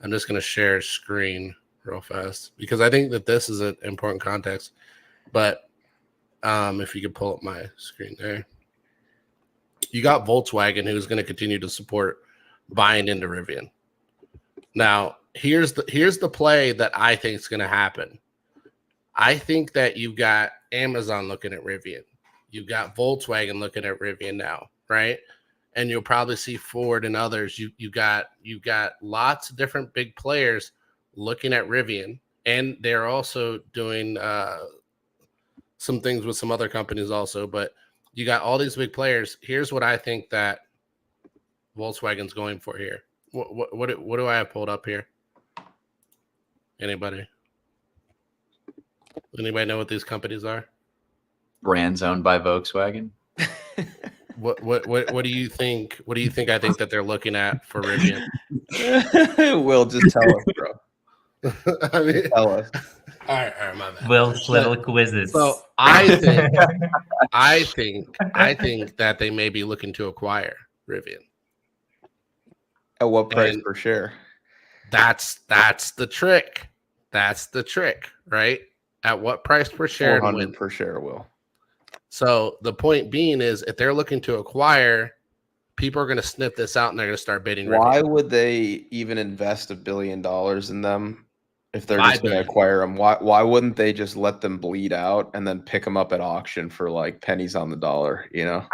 I'm just gonna share screen real fast because I think that this is an important context. But if you could pull up my screen there, you got Volkswagen who's going to continue to support buying into Rivian. Now, here's the play that I think is going to happen. I think that you've got Amazon looking at Rivian. You've got Volkswagen looking at Rivian now, right? And you'll probably see Ford and others. You've got lots of different big players looking at Rivian, and they're also doing some things with some other companies also. But you got all these big players. Here's what I think that Volkswagen's going for here. What do I have pulled up here? Anybody know what these companies are? Brands owned by Volkswagen. What do you think? What do you think? I think that they're looking at for Rivian. Will, just tell us, bro. I mean, Tell us. All right, my bad. Will's little quizzes. So I think that they may be looking to acquire Rivian. At what price per share? That's the trick. That's the trick, right? At what price per share? 400 per share, Will. So the point being is, if they're looking to acquire, people are going to sniff this out and they're going to start bidding. Why Rivian. would they even invest $1 billion in them if they're just going to acquire them? Why wouldn't they just let them bleed out and then pick them up at auction for like pennies on the dollar? You know,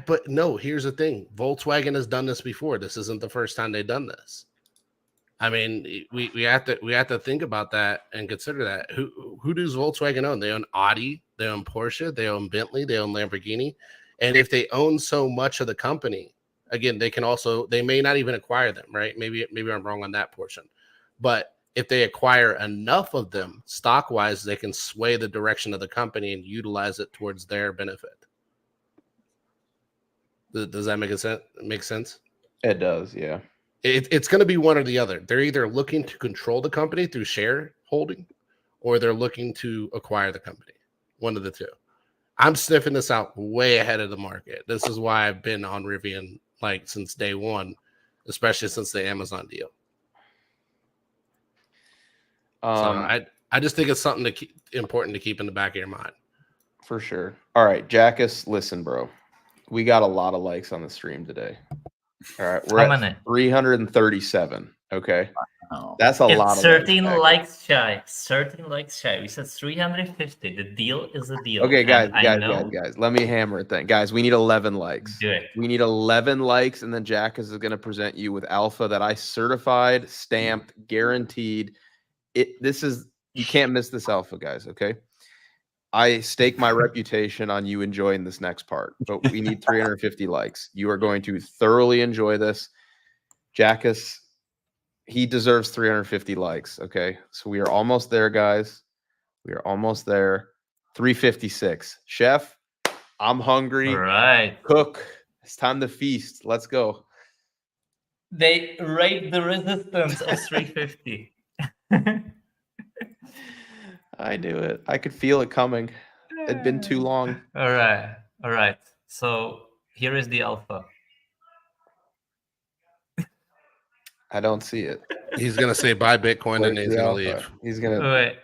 but no. Here's the thing: Volkswagen has done this before. This isn't the first time they've done this. I mean, we have to think about that and consider that. Who does Volkswagen own? They own Audi, they own Porsche, they own Bentley, they own Lamborghini, and if they own so much of the company, again, they may not even acquire them, right? Maybe I'm wrong on that portion, but if they acquire enough of them stock wise, they can sway the direction of the company and utilize it towards their benefit. Does that make sense? It does, yeah. It's going to be one or the other. They're either looking to control the company through shareholding, or they're looking to acquire the company. One of the two. I'm sniffing this out way ahead of the market. This is why I've been on Rivian like since day one, especially since the Amazon deal. So I just think it's something important to keep in the back of your mind. For sure. All right, Jackus, listen, bro. We got a lot of likes on the stream today. All right, we're at 337. Okay, that's a lot. 13 likes shy. 13 likes shy. We said 350. The deal is a deal. Okay, guys. Let me hammer it then, guys. We need 11 likes. Do it. We need 11 likes, and then Jackus is going to present you with alpha that I certified, stamped, guaranteed. You can't miss this alpha, guys. Okay. I stake my reputation on you enjoying this next part, but we need 350 likes. You are going to thoroughly enjoy this. Jackus, he deserves 350 likes. Okay. So we are almost there, guys. We are almost there. 356. Chef, I'm hungry. All right. Cook. It's time to feast. Let's go. They rate the resistance of 350. I knew it. I could feel it coming. It'd been too long. All right. So here is the alpha. I don't see it. He's gonna say buy Bitcoin and he's gonna leave. He's gonna wait.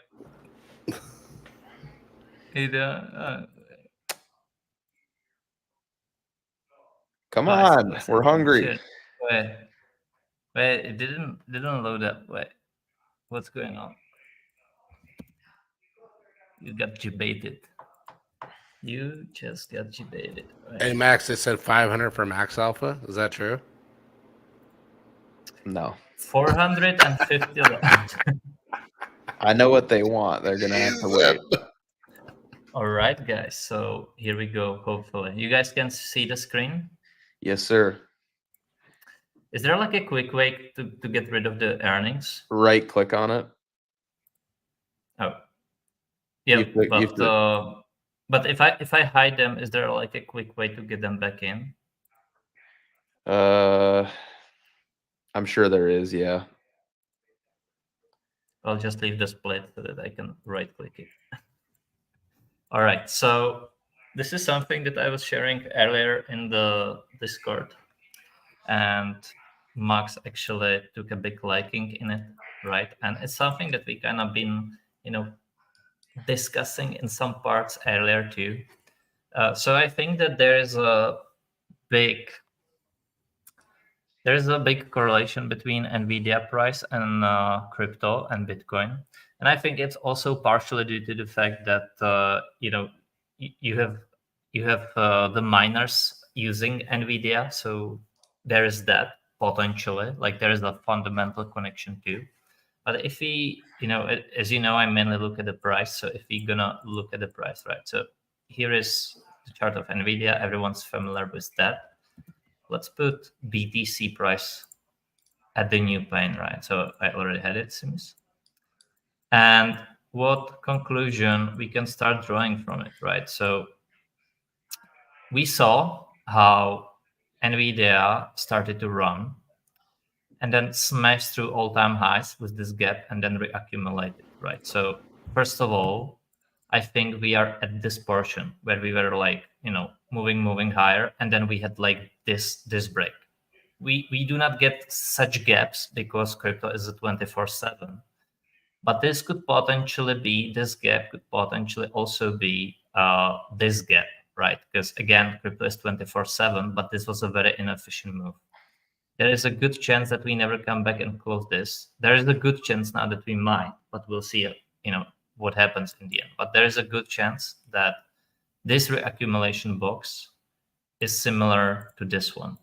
Come on, we're hungry. Wait, it didn't load up. Wait, what's going on? You got debated. You just got debated. Right? Hey Max, they said 500 for Max Alpha. Is that true? No. 450. I know what they want. They're gonna have to wait. All right, guys. So here we go. Hopefully, you guys can see the screen. Yes, sir. Is there like a quick way to get rid of the earnings? Right click on it. Oh, yeah, but if I hide them, is there like a quick way to get them back in? I'm sure there is, yeah. I'll just leave the split so that I can right click it. All right, so this is something that I was sharing earlier in the Discord, and Max actually took a big liking in it, right? And it's something that we kind of been, discussing in some parts earlier too. So I think that there's a big correlation between Nvidia price and crypto and Bitcoin, and I think it's also partially due to the fact that you have the miners using Nvidia, so there is that potentially, like there is a fundamental connection too. But if we, as you know, I mainly look at the price. So if we're gonna look at the price, right? So here is the chart of Nvidia. Everyone's familiar with that. Let's put BTC price at the new plane, right? So I already had it, seems. And what conclusion we can start drawing from it, right? So we saw how Nvidia started to run and then smashed through all-time highs with this gap and then reaccumulated, right? So first of all, I think we are at this portion where we were like, moving higher, and then we had like this break. We do not get such gaps because crypto is a 24/7. But this could potentially be, this gap could potentially also be this gap, right? Because again, crypto is 24/7, but this was a very inefficient move. There is a good chance that we never come back and close this. There is a good chance now that we might, but we'll see, what happens in the end. But there is a good chance that this reaccumulation box is similar to this one.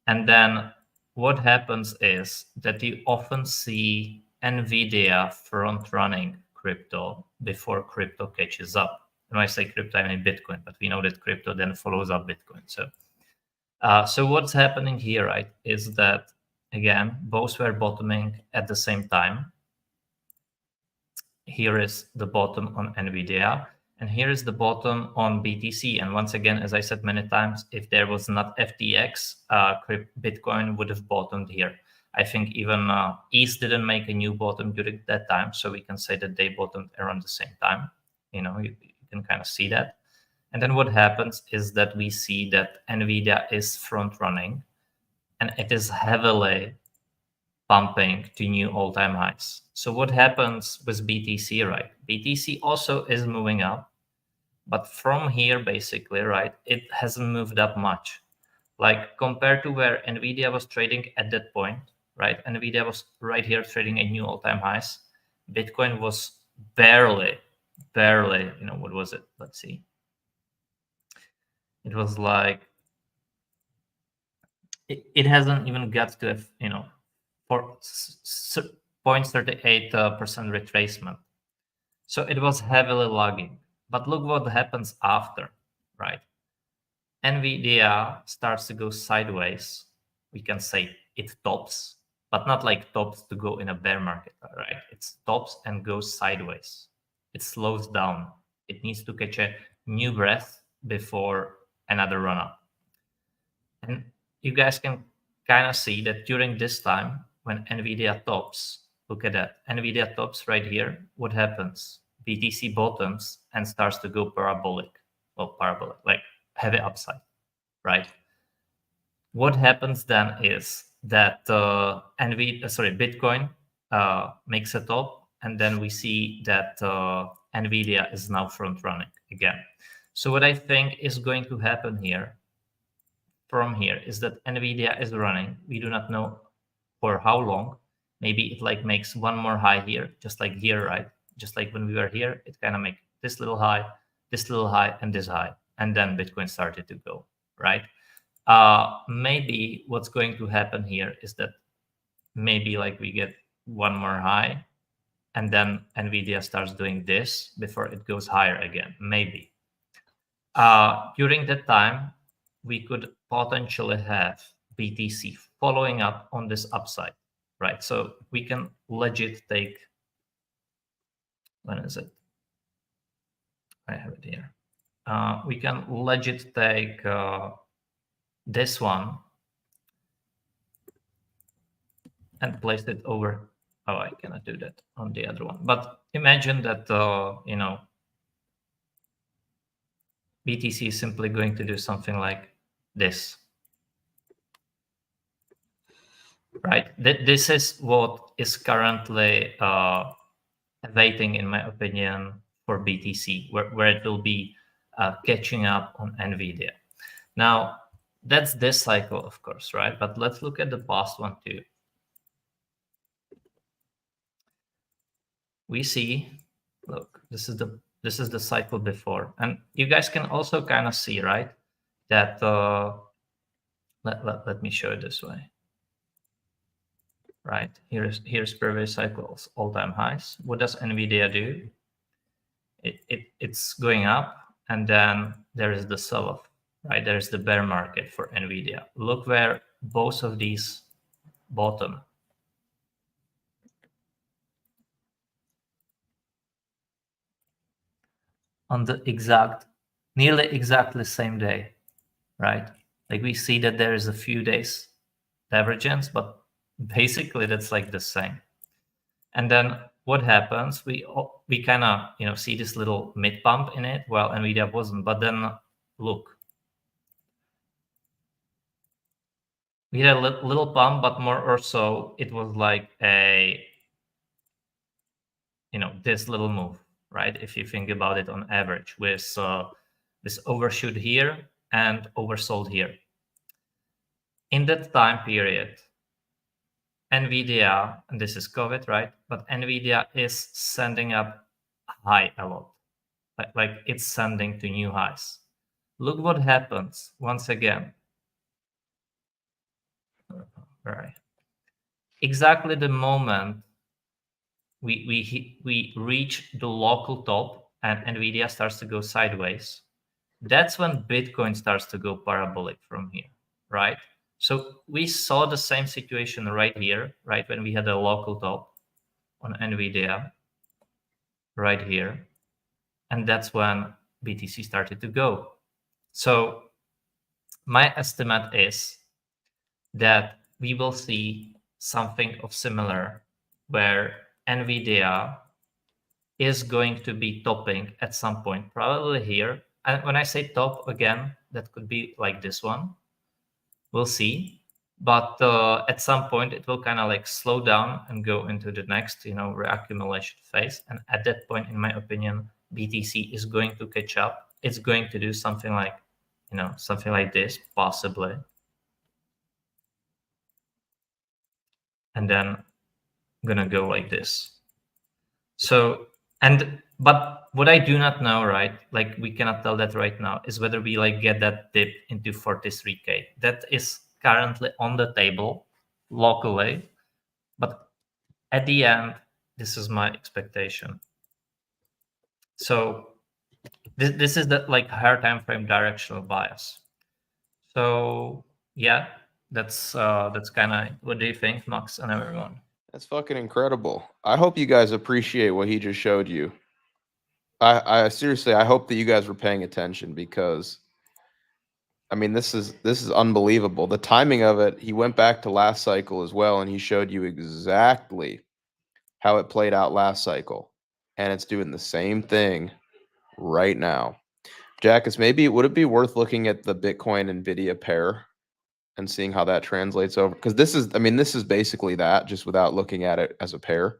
And then what happens is that you often see Nvidia front running crypto before crypto catches up. When I say crypto, I mean Bitcoin, but we know that crypto then follows up Bitcoin. So what's happening here, right, is that, again, both were bottoming at the same time. Here is the bottom on Nvidia, and here is the bottom on BTC. And once again, as I said many times, if there was not FTX, Bitcoin would have bottomed here. I think even ETH didn't make a new bottom during that time, so we can say that they bottomed around the same time. You can kind of see that. And then what happens is that we see that Nvidia is front running, and it is heavily pumping to new all-time highs. So what happens with BTC, right? BTC also is moving up, but from here, basically, right, it hasn't moved up much. Like compared to where Nvidia was trading at that point, right? Nvidia was right here trading at new all-time highs. Bitcoin was barely, what was it? Let's see. It was like, it hasn't even got to, 0.38% retracement. So it was heavily lagging. But look what happens after, right? Nvidia starts to go sideways. We can say it tops, but not like tops to go in a bear market, right? It stops and goes sideways. It slows down. It needs to catch a new breath before another run up. And you guys can kind of see that during this time, when Nvidia tops, look at that, Nvidia tops right here, what happens? BTC bottoms and starts to go parabolic, like heavy upside, right? What happens then is that Bitcoin makes a top, and then we see that Nvidia is now front running again. So what I think is going to happen here from here is that Nvidia is running. We do not know for how long. Maybe it like makes one more high here, just like here, right? Just like when we were here, it kind of make this little high, and this high, and then Bitcoin started to go, right? Maybe what's going to happen here is that maybe like we get one more high, and then Nvidia starts doing this before it goes higher again, maybe. During that time, we could potentially have BTC following up on this upside, right? So we can legit take, when is it? I have it here. We can legit take this one and place it over. Oh, I cannot do that on the other one. But imagine that, you know, BTC is simply going to do something like this, right? This is what is currently awaiting, in my opinion, for BTC, where it will be catching up on Nvidia. Now, that's this cycle, of course, right? But let's look at the past one too. We see, look, this is the cycle before, and you guys can also kind of see, right, that let me show it this way. Right, here's previous cycles, all-time highs. What does Nvidia do? It's going up, and then there is the sell-off, right? There's the bear market for Nvidia. Look where both of these bottom. On the nearly exactly same day, right? Like we see that there is a few days divergence, but basically that's like the same. And then what happens? We kind of see this little mid pump in it. Well, Nvidia wasn't, but then look, we had a little pump, but more or so it was like a this little move, right? If you think about it on average, with this overshoot here and oversold here. In that time period, Nvidia, and this is COVID, right? But Nvidia is sending up high a lot. Like it's sending to new highs. Look what happens once again. Right. Exactly the moment we reach the local top and Nvidia starts to go sideways, that's when Bitcoin starts to go parabolic from here, right? So we saw the same situation right here, right? When we had a local top on Nvidia right here. And that's when BTC started to go. So my estimate is that we will see something of similar, where Nvidia is going to be topping at some point, probably here. And when I say top, again, that could be like this one. We'll see. But at some point, it will kind of like slow down and go into the next, reaccumulation phase. And at that point, in my opinion, BTC is going to catch up. It's going to do something like, something like this, possibly. And then I'm gonna go like this. So, but what I do not know, right? Like we cannot tell that right now, is whether we like get that dip into 43K. That is currently on the table locally, but at the end, this is my expectation. So this is the like higher time frame directional bias. So yeah, that's kind of, what do you think, Max and everyone? That's fucking incredible. I hope you guys appreciate what he just showed you. I seriously, I hope that you guys were paying attention, because I mean, this is unbelievable. The timing of it, he went back to last cycle as well, and he showed you exactly how it played out last cycle. And it's doing the same thing right now. Jackus, maybe would it be worth looking at the Bitcoin Nvidia pair and seeing how that translates over? Because this is basically that, just without looking at it as a pair.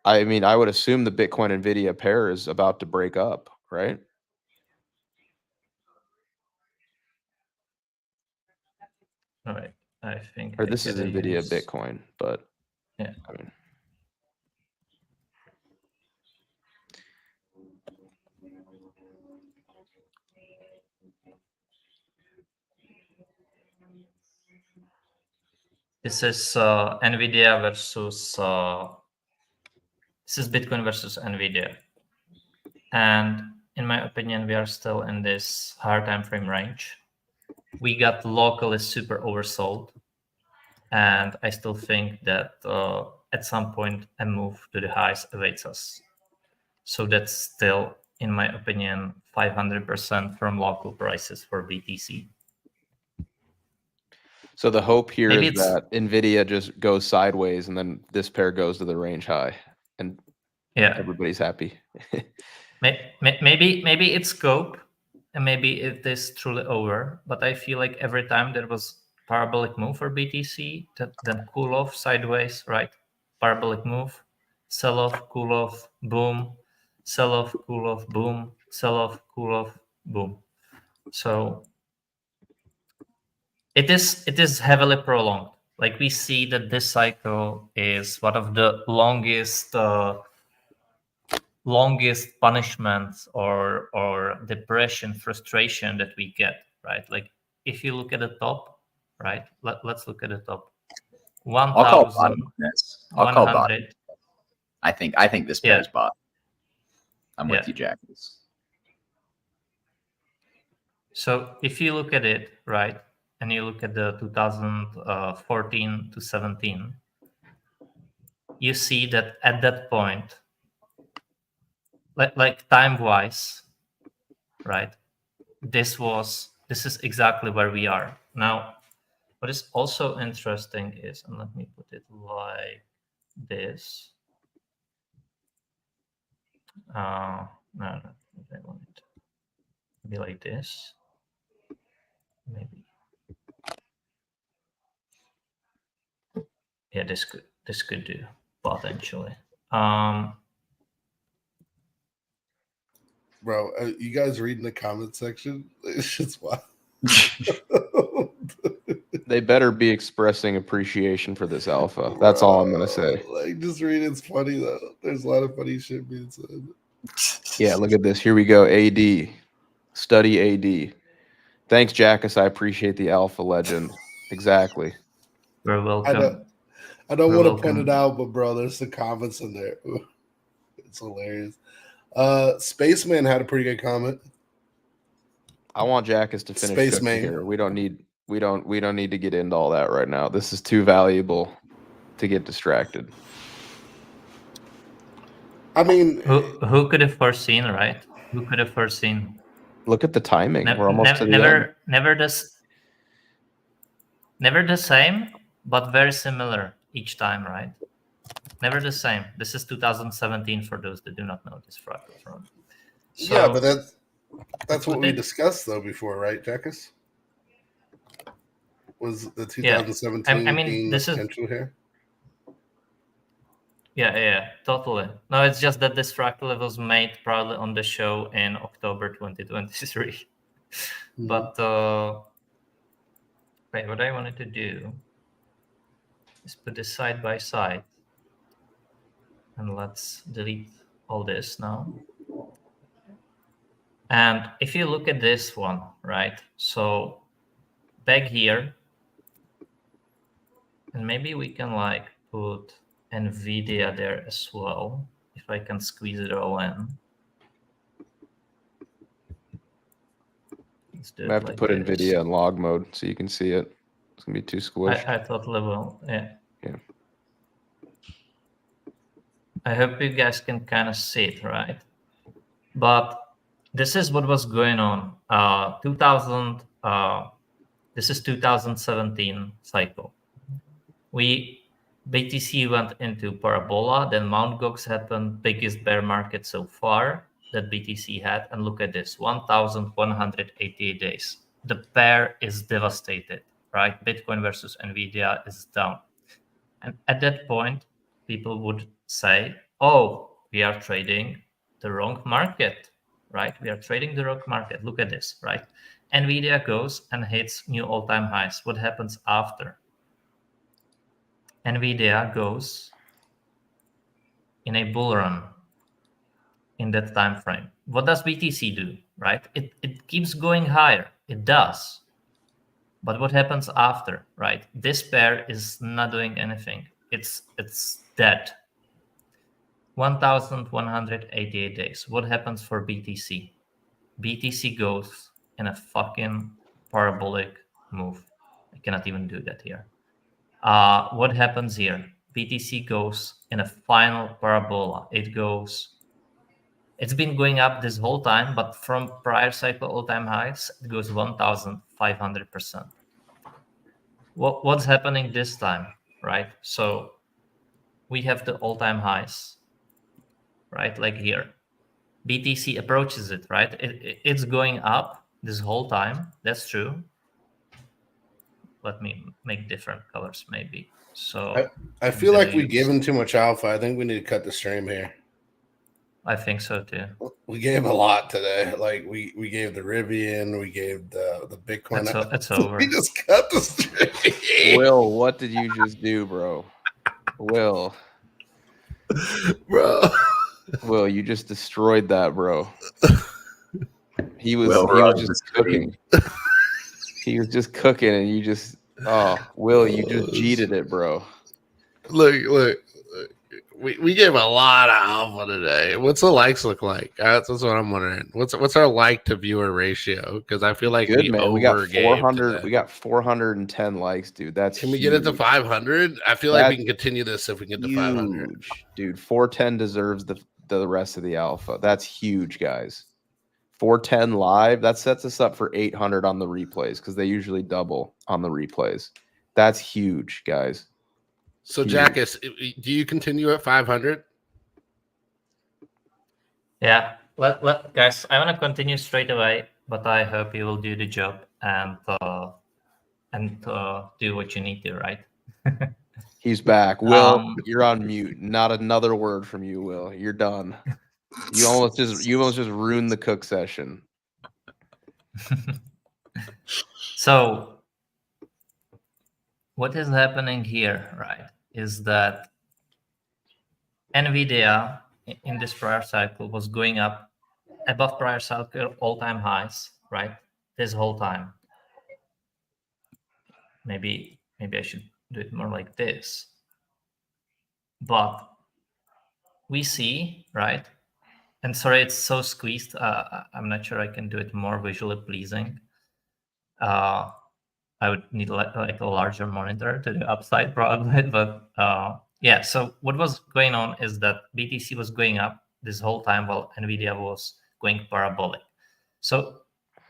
I mean, I would assume the Bitcoin Nvidia pair is about to break up, right? All right, I think. Or this is Nvidia Bitcoin, but yeah. I mean, This is Nvidia versus this is Bitcoin versus Nvidia, and in my opinion, we are still in this higher time frame range. We got local is super oversold, and I still think that at some point a move to the highs awaits us. So that's still, in my opinion, 500% from local prices for BTC. So the hope here Maybe is that Nvidia just goes sideways and then this pair goes to the range high and Yeah, everybody's happy. maybe it's scope, and maybe it is truly over. But I feel like every time there was parabolic move for BTC, then cool off sideways, right? Parabolic move, sell off, cool off, boom, sell off, cool off, boom, sell off, cool off, boom. So it is heavily prolonged. Like we see that this cycle is one of the longest punishments or depression, frustration that we get, right? Like if you look at the top, right? Let's look at the top. I'll call bottom on this. I'll call bottom. 1,100. I think this pair's bottom. I'm with Yeah. you, Jackus. So if you look at it, right, and you look at the 2014 to 17, you see that at that point, like time-wise, right, this is exactly where we are now. What is also interesting is, and let me put it like this. No, I want it to be like this. Maybe. Yeah, this could do potentially. Bro, you guys reading the comment section? It's just wild. They better be expressing appreciation for this alpha. That's all I'm gonna say. Like, just read. It's funny though. There's a lot of funny shit being said. Yeah, look at this. Here we go. AD. Study AD. Thanks, Jackus. I appreciate the alpha legend. Exactly. You're welcome. I don't want to point it out, but bro, there's some comments in there. It's hilarious. Spaceman had a pretty good comment. I want Jackus to finish cooking here. We don't need to get into all that right now. This is too valuable to get distracted. I mean, who could have foreseen, right? Who could have foreseen? Look at the timing. We're almost to the end. Never the same, but very similar each time, right? Never the same. This is 2017 for those that do not know this fractal from. So, yeah, but that's what we discussed though before, right, Jackus? Was the 2017 I mean, being this the potential here? Yeah, totally. No, it's just that this fractal was made probably on the show in October 2023. But wait, what I wanted to do is put this side by side, and let's delete all this now. And if you look at this one, right? So back here, and maybe we can like put Nvidia there as well, if I can squeeze it all in. I have to put Nvidia in log mode so you can see it. It's gonna be too squished. I totally will. Yeah. Yeah. I hope you guys can kind of see it, right? But this is what was going on. This is 2017 cycle. BTC went into parabola, then Mt. Gox happened, biggest bear market so far that BTC had. And look at this, 1,188 days. The pair is devastated, right? Bitcoin versus Nvidia is down. And at that point, people would say, oh, we are trading the wrong market, right? We are trading the wrong market. Look at this, right? Nvidia goes and hits new all-time highs. What happens after? Nvidia goes in a bull run in that time frame. What does BTC do, right? It keeps going higher. It does. But what happens after, right? This pair is not doing anything. It's dead. 1,188 days. What happens for BTC? BTC goes in a fucking parabolic move. I cannot even do that here. What happens here? BTC goes in a final parabola. It's been going up this whole time, but from prior cycle all-time highs, it goes 1,500%. What's happening this time, right? So we have the all-time highs, right? Like here. BTC approaches it, right? It's going up this whole time. That's true. Let me make different colors, maybe. So I feel like we gave him too much alpha. I think we need to cut the stream here. I think so too. We gave a lot today. Like we gave the Rivian, we gave the Bitcoin. It's over. We just cut the stream. Will, what did you just do, bro? Will, Will, you just destroyed that, bro. He was just cooking. He was just cooking, and you just Will, you just cheated it, bro. Look. We gave a lot of alpha today. What's the likes look like? That's what I'm wondering. What's our like to viewer ratio? Because I feel like good, man. We got 400. We got 410 likes, dude. That's can we get it to 500? I feel like we can continue this if we get to 500. Dude, 410 deserves the rest of the alpha. That's huge, guys. 410 live. That sets us up for 800 on the replays because they usually double on the replays. That's huge, guys. So, Jackus, do you continue at 500? Yeah, guys, I want to continue straight away, but I hope you will do the job and do what you need to, right? He's back. Will, you're on mute. Not another word from you, Will. You're done. You almost just ruined the cook session. So what is happening here, right, is that Nvidia in this prior cycle was going up above prior cycle all-time highs, right, this whole time. Maybe I should do it more like this. But we see, right, and sorry, it's so squeezed. I'm not sure I can do it more visually pleasing. I would need like a larger monitor to the upside probably, but yeah. So what was going on is that BTC was going up this whole time while Nvidia was going parabolic. So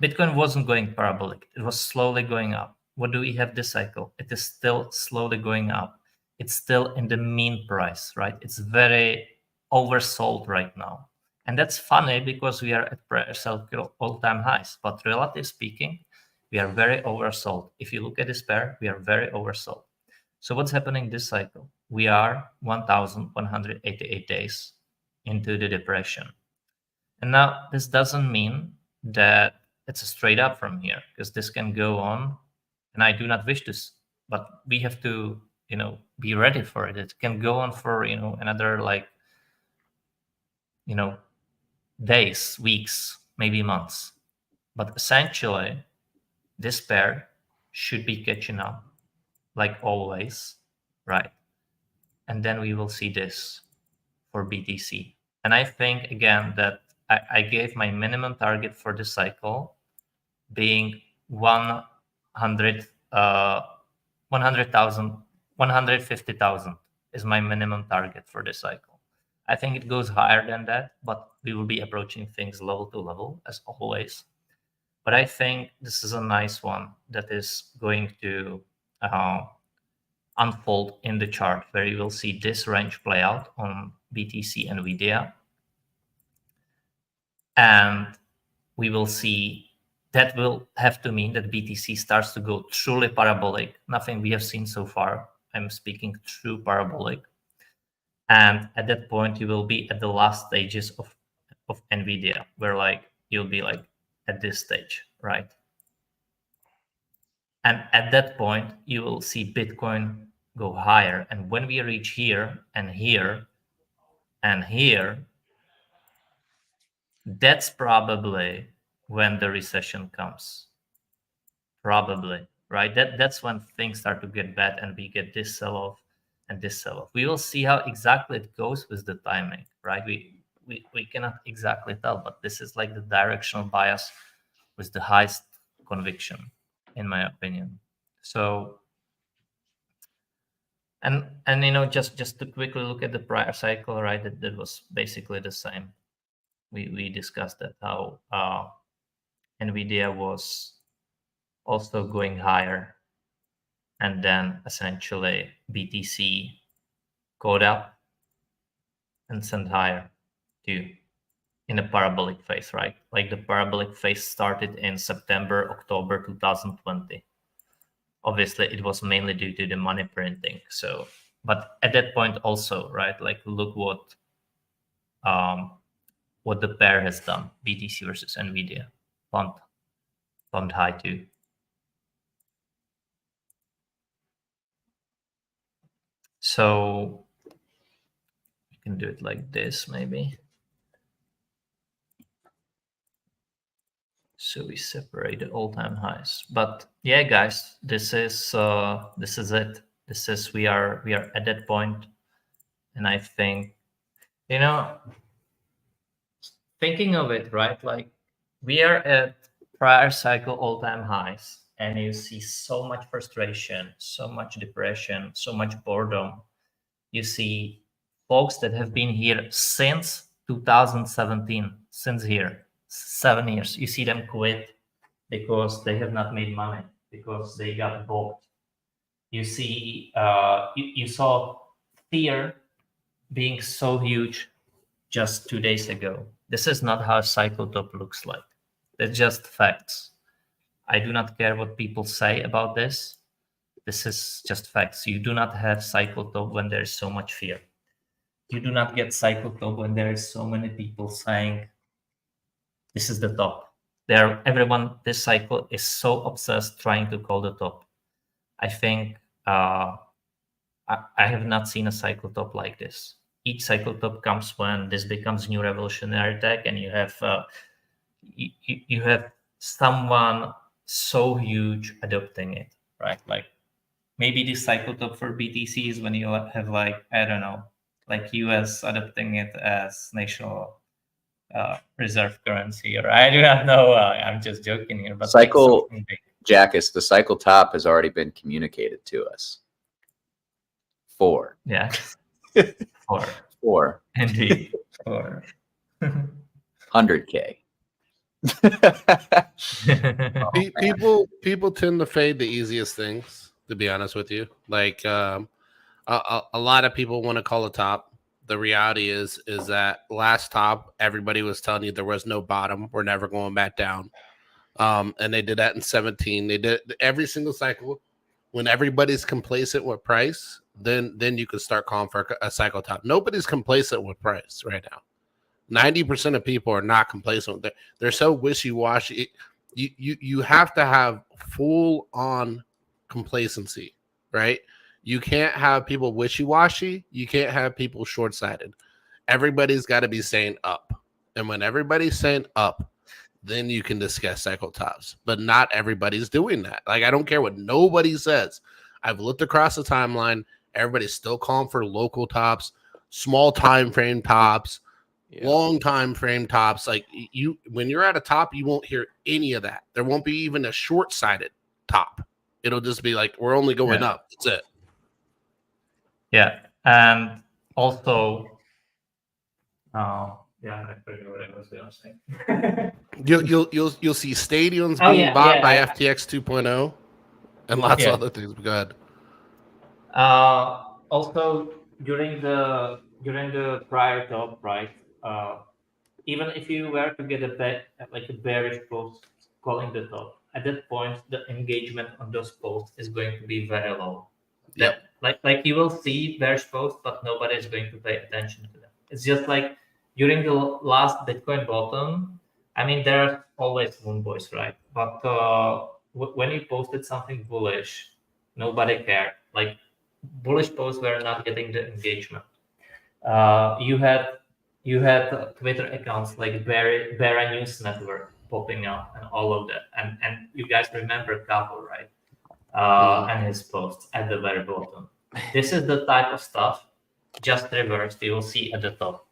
Bitcoin wasn't going parabolic; it was slowly going up. What do we have this cycle? It is still slowly going up. It's still in the mean price, right? It's very oversold right now, and that's funny because we are at prior cycle all-time highs. But relatively speaking, we are very oversold. If you look at this pair, we are very oversold. So what's happening this cycle? We are 1,188 days into the depression. And now this doesn't mean that it's a straight up from here, because this can go on. And I do not wish this, but we have to, be ready for it. It can go on for, another days, weeks, maybe months. But essentially, this pair should be catching up, like always, right? And then we will see this for BTC. And I think, again, that I gave my minimum target for this cycle being 100,000, 150,000 is my minimum target for this cycle. I think it goes higher than that, but we will be approaching things level to level as always. But I think this is a nice one that is going to unfold in the chart, where you will see this range play out on BTC and Nvidia. And we will see that will have to mean that BTC starts to go truly parabolic. Nothing we have seen so far. I'm speaking true parabolic. And at that point, you will be at the last stages of Nvidia, where you'll be at this stage, right? And at that point, you will see Bitcoin go higher. And when we reach here and here and here, that's probably when the recession comes. Probably, right? That's when things start to get bad and we get this sell-off and this sell-off. We will see how exactly it goes with the timing, right? we cannot exactly tell, but this is like the directional bias with the highest conviction, in my opinion. So, and just to quickly look at the prior cycle, right? That was basically the same. We discussed that how Nvidia was also going higher, and then essentially BTC caught up and sent higher too, in a parabolic phase, right? Like the parabolic phase started in September, October 2020. Obviously, it was mainly due to the money printing. So, but at that point also, right? Like look what the pair has done, BTC versus Nvidia, pumped high too. So you can do it like this, maybe. So we separate the all-time highs. But yeah, guys, this is it. This is we are at that point, and I think thinking of it, right? Like we are at prior cycle all-time highs, and you see so much frustration, so much depression, so much boredom. You see folks that have been here since 2017, since here 7 years. You see them quit because they have not made money, because they got bought. You see, you saw fear being so huge just 2 days ago. This is not how a cycle top looks like. That's just facts. I do not care what people say about this. This is just facts. You do not have cycle top when there is so much fear. You do not get cycle top when there is so many people saying this is the top. Everyone this cycle is so obsessed trying to call the top. I think I have not seen a cycle top like this. Each cycle top comes when this becomes new revolutionary tech, and you have someone so huge adopting it, right? Like maybe this cycle top for BTC is when you have like, I don't know, like US adopting it as national reserve currency, or I do not know. I'm just joking here, but Cycle, like something big. Jackus, the cycle top has already been communicated to us. 4. Yeah. Four. 4. Indeed. 4. 100K. People tend to fade the easiest things, to be honest with you. Like a lot of people want to call a top. The reality is that last top, everybody was telling you there was no bottom. We're never going back down. And they did that in 17. They did every single cycle. When everybody's complacent with price, then you can start calling for a cycle top. Nobody's complacent with price right now. 90% of people are not complacent. They're so wishy-washy. You have to have full on complacency, right? You can't have people wishy-washy. You can't have people short-sighted. Everybody's got to be saying up. And when everybody's saying up, then you can discuss cycle tops. But not everybody's doing that. Like, I don't care what nobody says. I've looked across the timeline. Everybody's still calling for local tops, small time frame tops, long time frame tops. Like when you're at a top, you won't hear any of that. There won't be even a short-sighted top. It'll just be like, we're only going up. That's it. Yeah. And also, I forget what I was going to say. You'll see stadiums being bought by FTX 2.0 and lots of other things. Go ahead. Also, during the prior top, right? Even if you were to get a bearish post calling the top, at that point the engagement on those posts is going to be very low. Yep. Like you will see bearish posts, but nobody is going to pay attention to them. It's just like during the last Bitcoin bottom. I mean, there are always moon boys, right? But when you posted something bullish, nobody cared. Like bullish posts were not getting the engagement. You had Twitter accounts like Barra News Network popping up and all of that. And you guys remember Capo, right? And his posts at the very bottom. This is the type of stuff just reversed you will see at the top.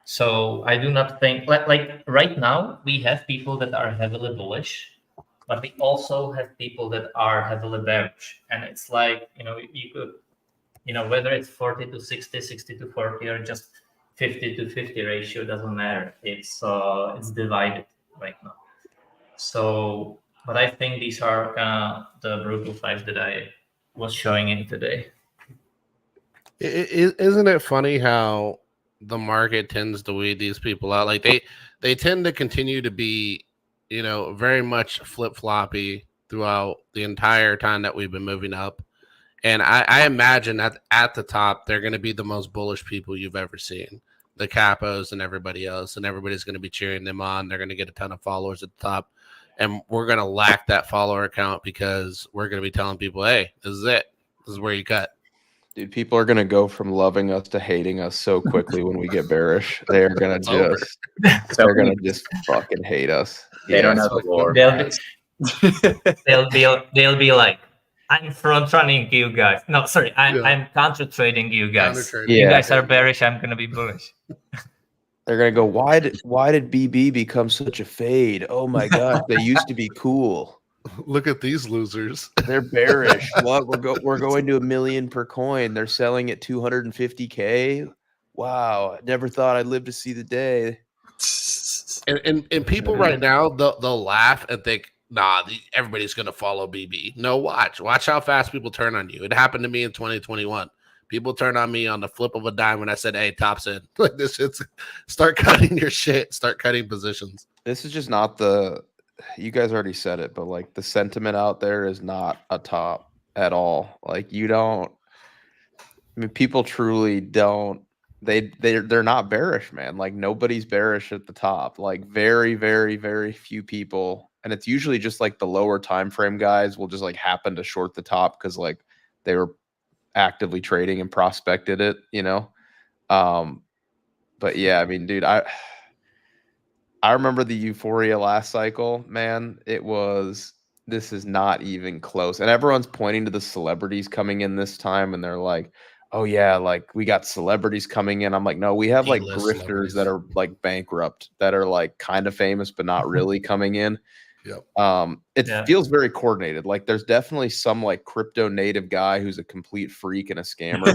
So I do not think like right now we have people that are heavily bullish, but we also have people that are heavily bearish. And it's like, you could, whether it's 40 to 60, 60 to 40, or just 50 to 50 ratio, doesn't matter. It's divided right now. So, but I think these are the brutal facts that I was showing in today. Isn't it funny how the market tends to weed these people out? Like they tend to continue to be, very much flip floppy throughout the entire time that we've been moving up. And I imagine that at the top they're going to be the most bullish people you've ever seen, the capos and everybody else, and everybody's going to be cheering them on. They're going to get a ton of followers at the top, and we're going to lack that follower count because we're going to be telling people, "Hey, this is it. This is where you cut." Dude, people are gonna go from loving us to hating us so quickly when we get bearish. They're gonna It's over. they're gonna just fucking hate us. They don't know so the lore. They'll be like, I'm front running you guys. No, sorry, I'm counter trading you guys. Counter-trading. You guys are bearish. I'm gonna be bullish. They're gonna go, why did BB become such a fade? Oh my god, they used to be cool. Look at these losers. They're bearish. What? We're going to $1 million per coin. They're selling at 250K. Wow, I never thought I'd live to see the day. And people right now they'll laugh and think, nah, everybody's gonna follow BB. No, watch how fast people turn on you. It happened to me in 2021. People turned on me on the flip of a dime when I said, "Hey, top's in." Like this shit's start cutting your shit, start cutting positions. This is just not you guys already said it, but like the sentiment out there is not a top at all. Like people truly don't. They're not bearish, man. Like nobody's bearish at the top. Like very, very, very few people, and it's usually just like the lower time frame guys will just like happen to short the top because like they were actively trading and prospected it, But yeah, I mean, dude, I remember the euphoria last cycle, man. This is not even close. And everyone's pointing to the celebrities coming in this time, and they're like, oh yeah, like we got celebrities coming in. I'm like, no, we have like grifters that are like bankrupt, that are like kind of famous, but not really coming in. Yep. It feels very coordinated. Like there's definitely some like crypto native guy who's a complete freak and a scammer,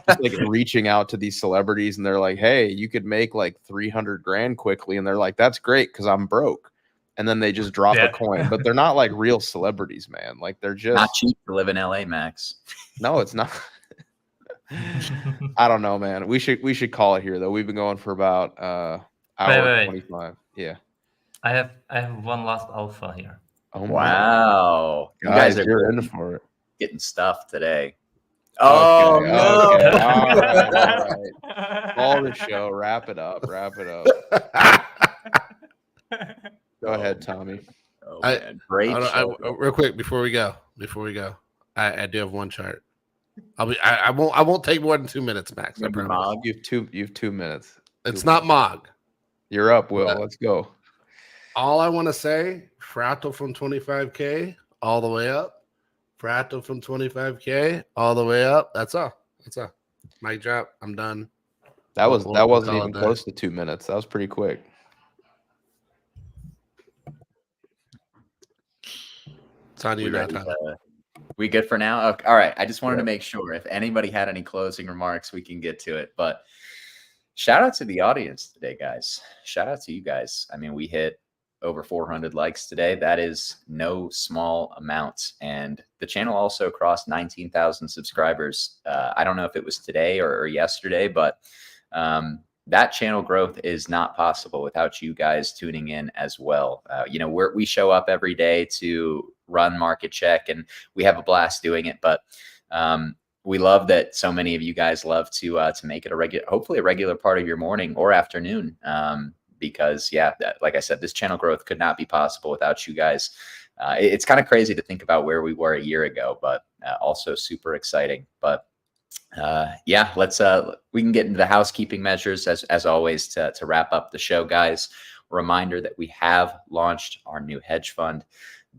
just like reaching out to these celebrities, and they're like, "Hey, you could make like 300 grand quickly," and they're like, "That's great because I'm broke," and then they just drop a coin. But they're not like real celebrities, man. Like they're just not cheap to live in LA, Max. No, it's not. I don't know, man. We should call it here though. We've been going for about hour 25. Yeah. I have one last alpha here. Oh wow. You guys are in for it. Getting stuff today. Oh okay, no. Okay. All right. All the show. Wrap it up. Go ahead, Tommy. Oh, man. Great show. Real quick before we go, I do have one chart. I won't take more than 2 minutes, Max. I promise. Mog, you have 2 minutes. It's not Mog. You're up, Will. Let's go. All I want to say, fractal from 25K all the way up. Fractal from 25K all the way up. That's all. Mic drop. I'm done. That wasn't even close to 2 minutes. That was pretty quick. It's on you now, Tom. We good for now? Okay. All right. I just wanted to make sure if anybody had any closing remarks, we can get to it. But shout out to the audience today, guys. Shout out to you guys. I mean, we hit over 400 likes today. That is no small amount. And the channel also crossed 19,000 subscribers. I don't know if it was today or yesterday, but that channel growth is not possible without you guys tuning in as well. We show up every day to run Market Check, and we have a blast doing it. But we love that so many of you guys love to make it hopefully a regular part of your morning or afternoon. Because like I said, this channel growth could not be possible without you guys. It's kind of crazy to think about where we were a year ago, but also super exciting. But let's we can get into the housekeeping measures as always to wrap up the show, guys. Reminder that we have launched our new hedge fund,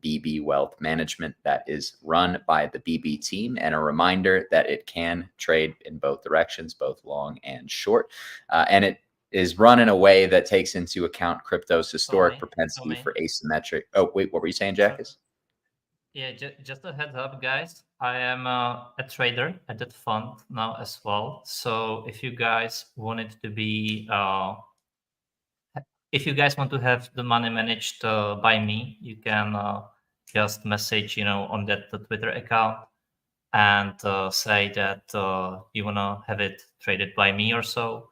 BB Wealth Management, that is run by the BB team, and a reminder that it can trade in both directions, both long and short, and it is run in a way that takes into account crypto's historic Tommy, propensity Tommy. for asymmetric. Oh, wait, what were you saying, Jackus? Yeah, just a heads up, guys. I am a trader at that fund now as well. So if you guys want it to be, if you guys want to have the money managed by me, you can just message, on that Twitter account and say that you wanna have it traded by me or so.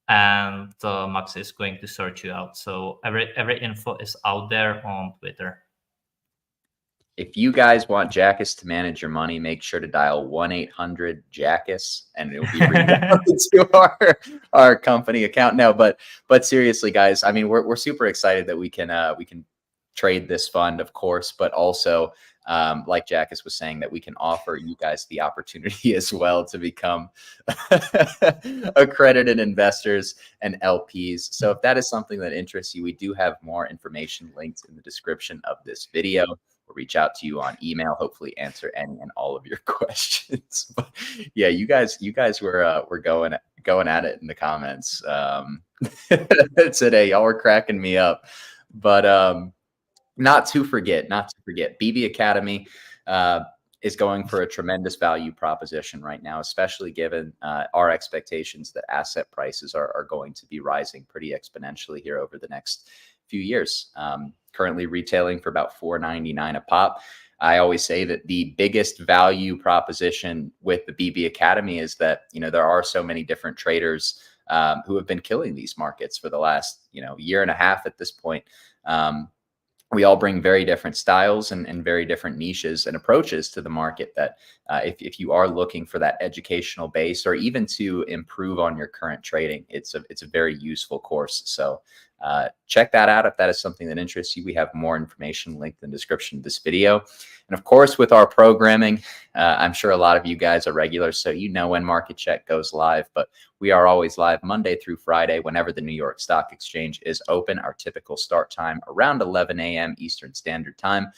And Max is going to sort you out. So every info is out there on Twitter. If you guys want Jackus to manage your money, make sure to dial 1-800-JACKUS and it'll be rerouted to our company account. No, but seriously, guys, I mean, we're super excited that we can trade this fund, of course, but also like Jackus was saying, that we can offer you guys the opportunity as well to become accredited investors and LPs. So if that is something that interests you, we do have more information linked in the description of this video. We'll reach out to you on email, hopefully answer any and all of your questions. But yeah, you guys were going at it in the comments today. Y'all were cracking me up. But not to forget, BB Academy is going for a tremendous value proposition right now, especially given our expectations that asset prices are going to be rising pretty exponentially here over the next few years. Currently retailing for about $4.99 a pop. I always say that the biggest value proposition with the BB Academy is that, there are so many different traders who have been killing these markets for the last, year and a half at this point. We all bring very different styles and very different niches and approaches to the market that if you are looking for that educational base or even to improve on your current trading, it's a very useful course. So check that out if that is something that interests you. We have more information linked in the description of this video. And of course, with our programming, I'm sure a lot of you guys are regulars, so you know when Market Check goes live, but we are always live Monday through Friday whenever the New York Stock Exchange is open. Our typical start time around 11 a.m. Eastern Standard Time.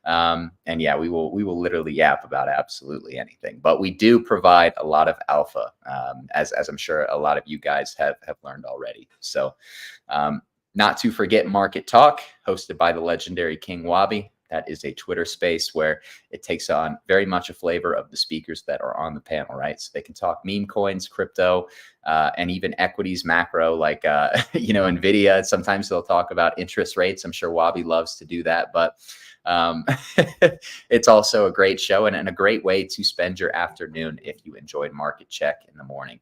And yeah, we will literally yap about absolutely anything, but we do provide a lot of alpha, as I'm sure a lot of you guys have learned already. So not to forget Market Talk, hosted by the legendary King Wabi. That is a Twitter space where it takes on very much a flavor of the speakers that are on the panel, right? So they can talk meme coins, crypto, and even equities, macro, like, Nvidia. Sometimes they'll talk about interest rates. I'm sure Wabi loves to do that, but it's also a great show and a great way to spend your afternoon if you enjoyed Market Check in the morning.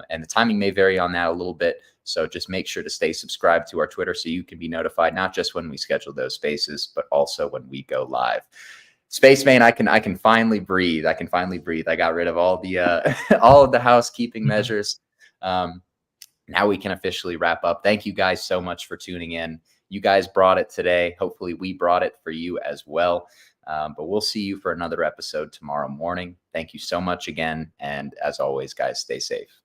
And the timing may vary on that a little bit. So just make sure to stay subscribed to our Twitter so you can be notified, not just when we schedule those spaces, but also when we go live. Spaceman, I can finally breathe. I got rid of all the all of the housekeeping measures. Now we can officially wrap up. Thank you guys so much for tuning in. You guys brought it today. Hopefully we brought it for you as well. But we'll see you for another episode tomorrow morning. Thank you so much again. And as always, guys, stay safe.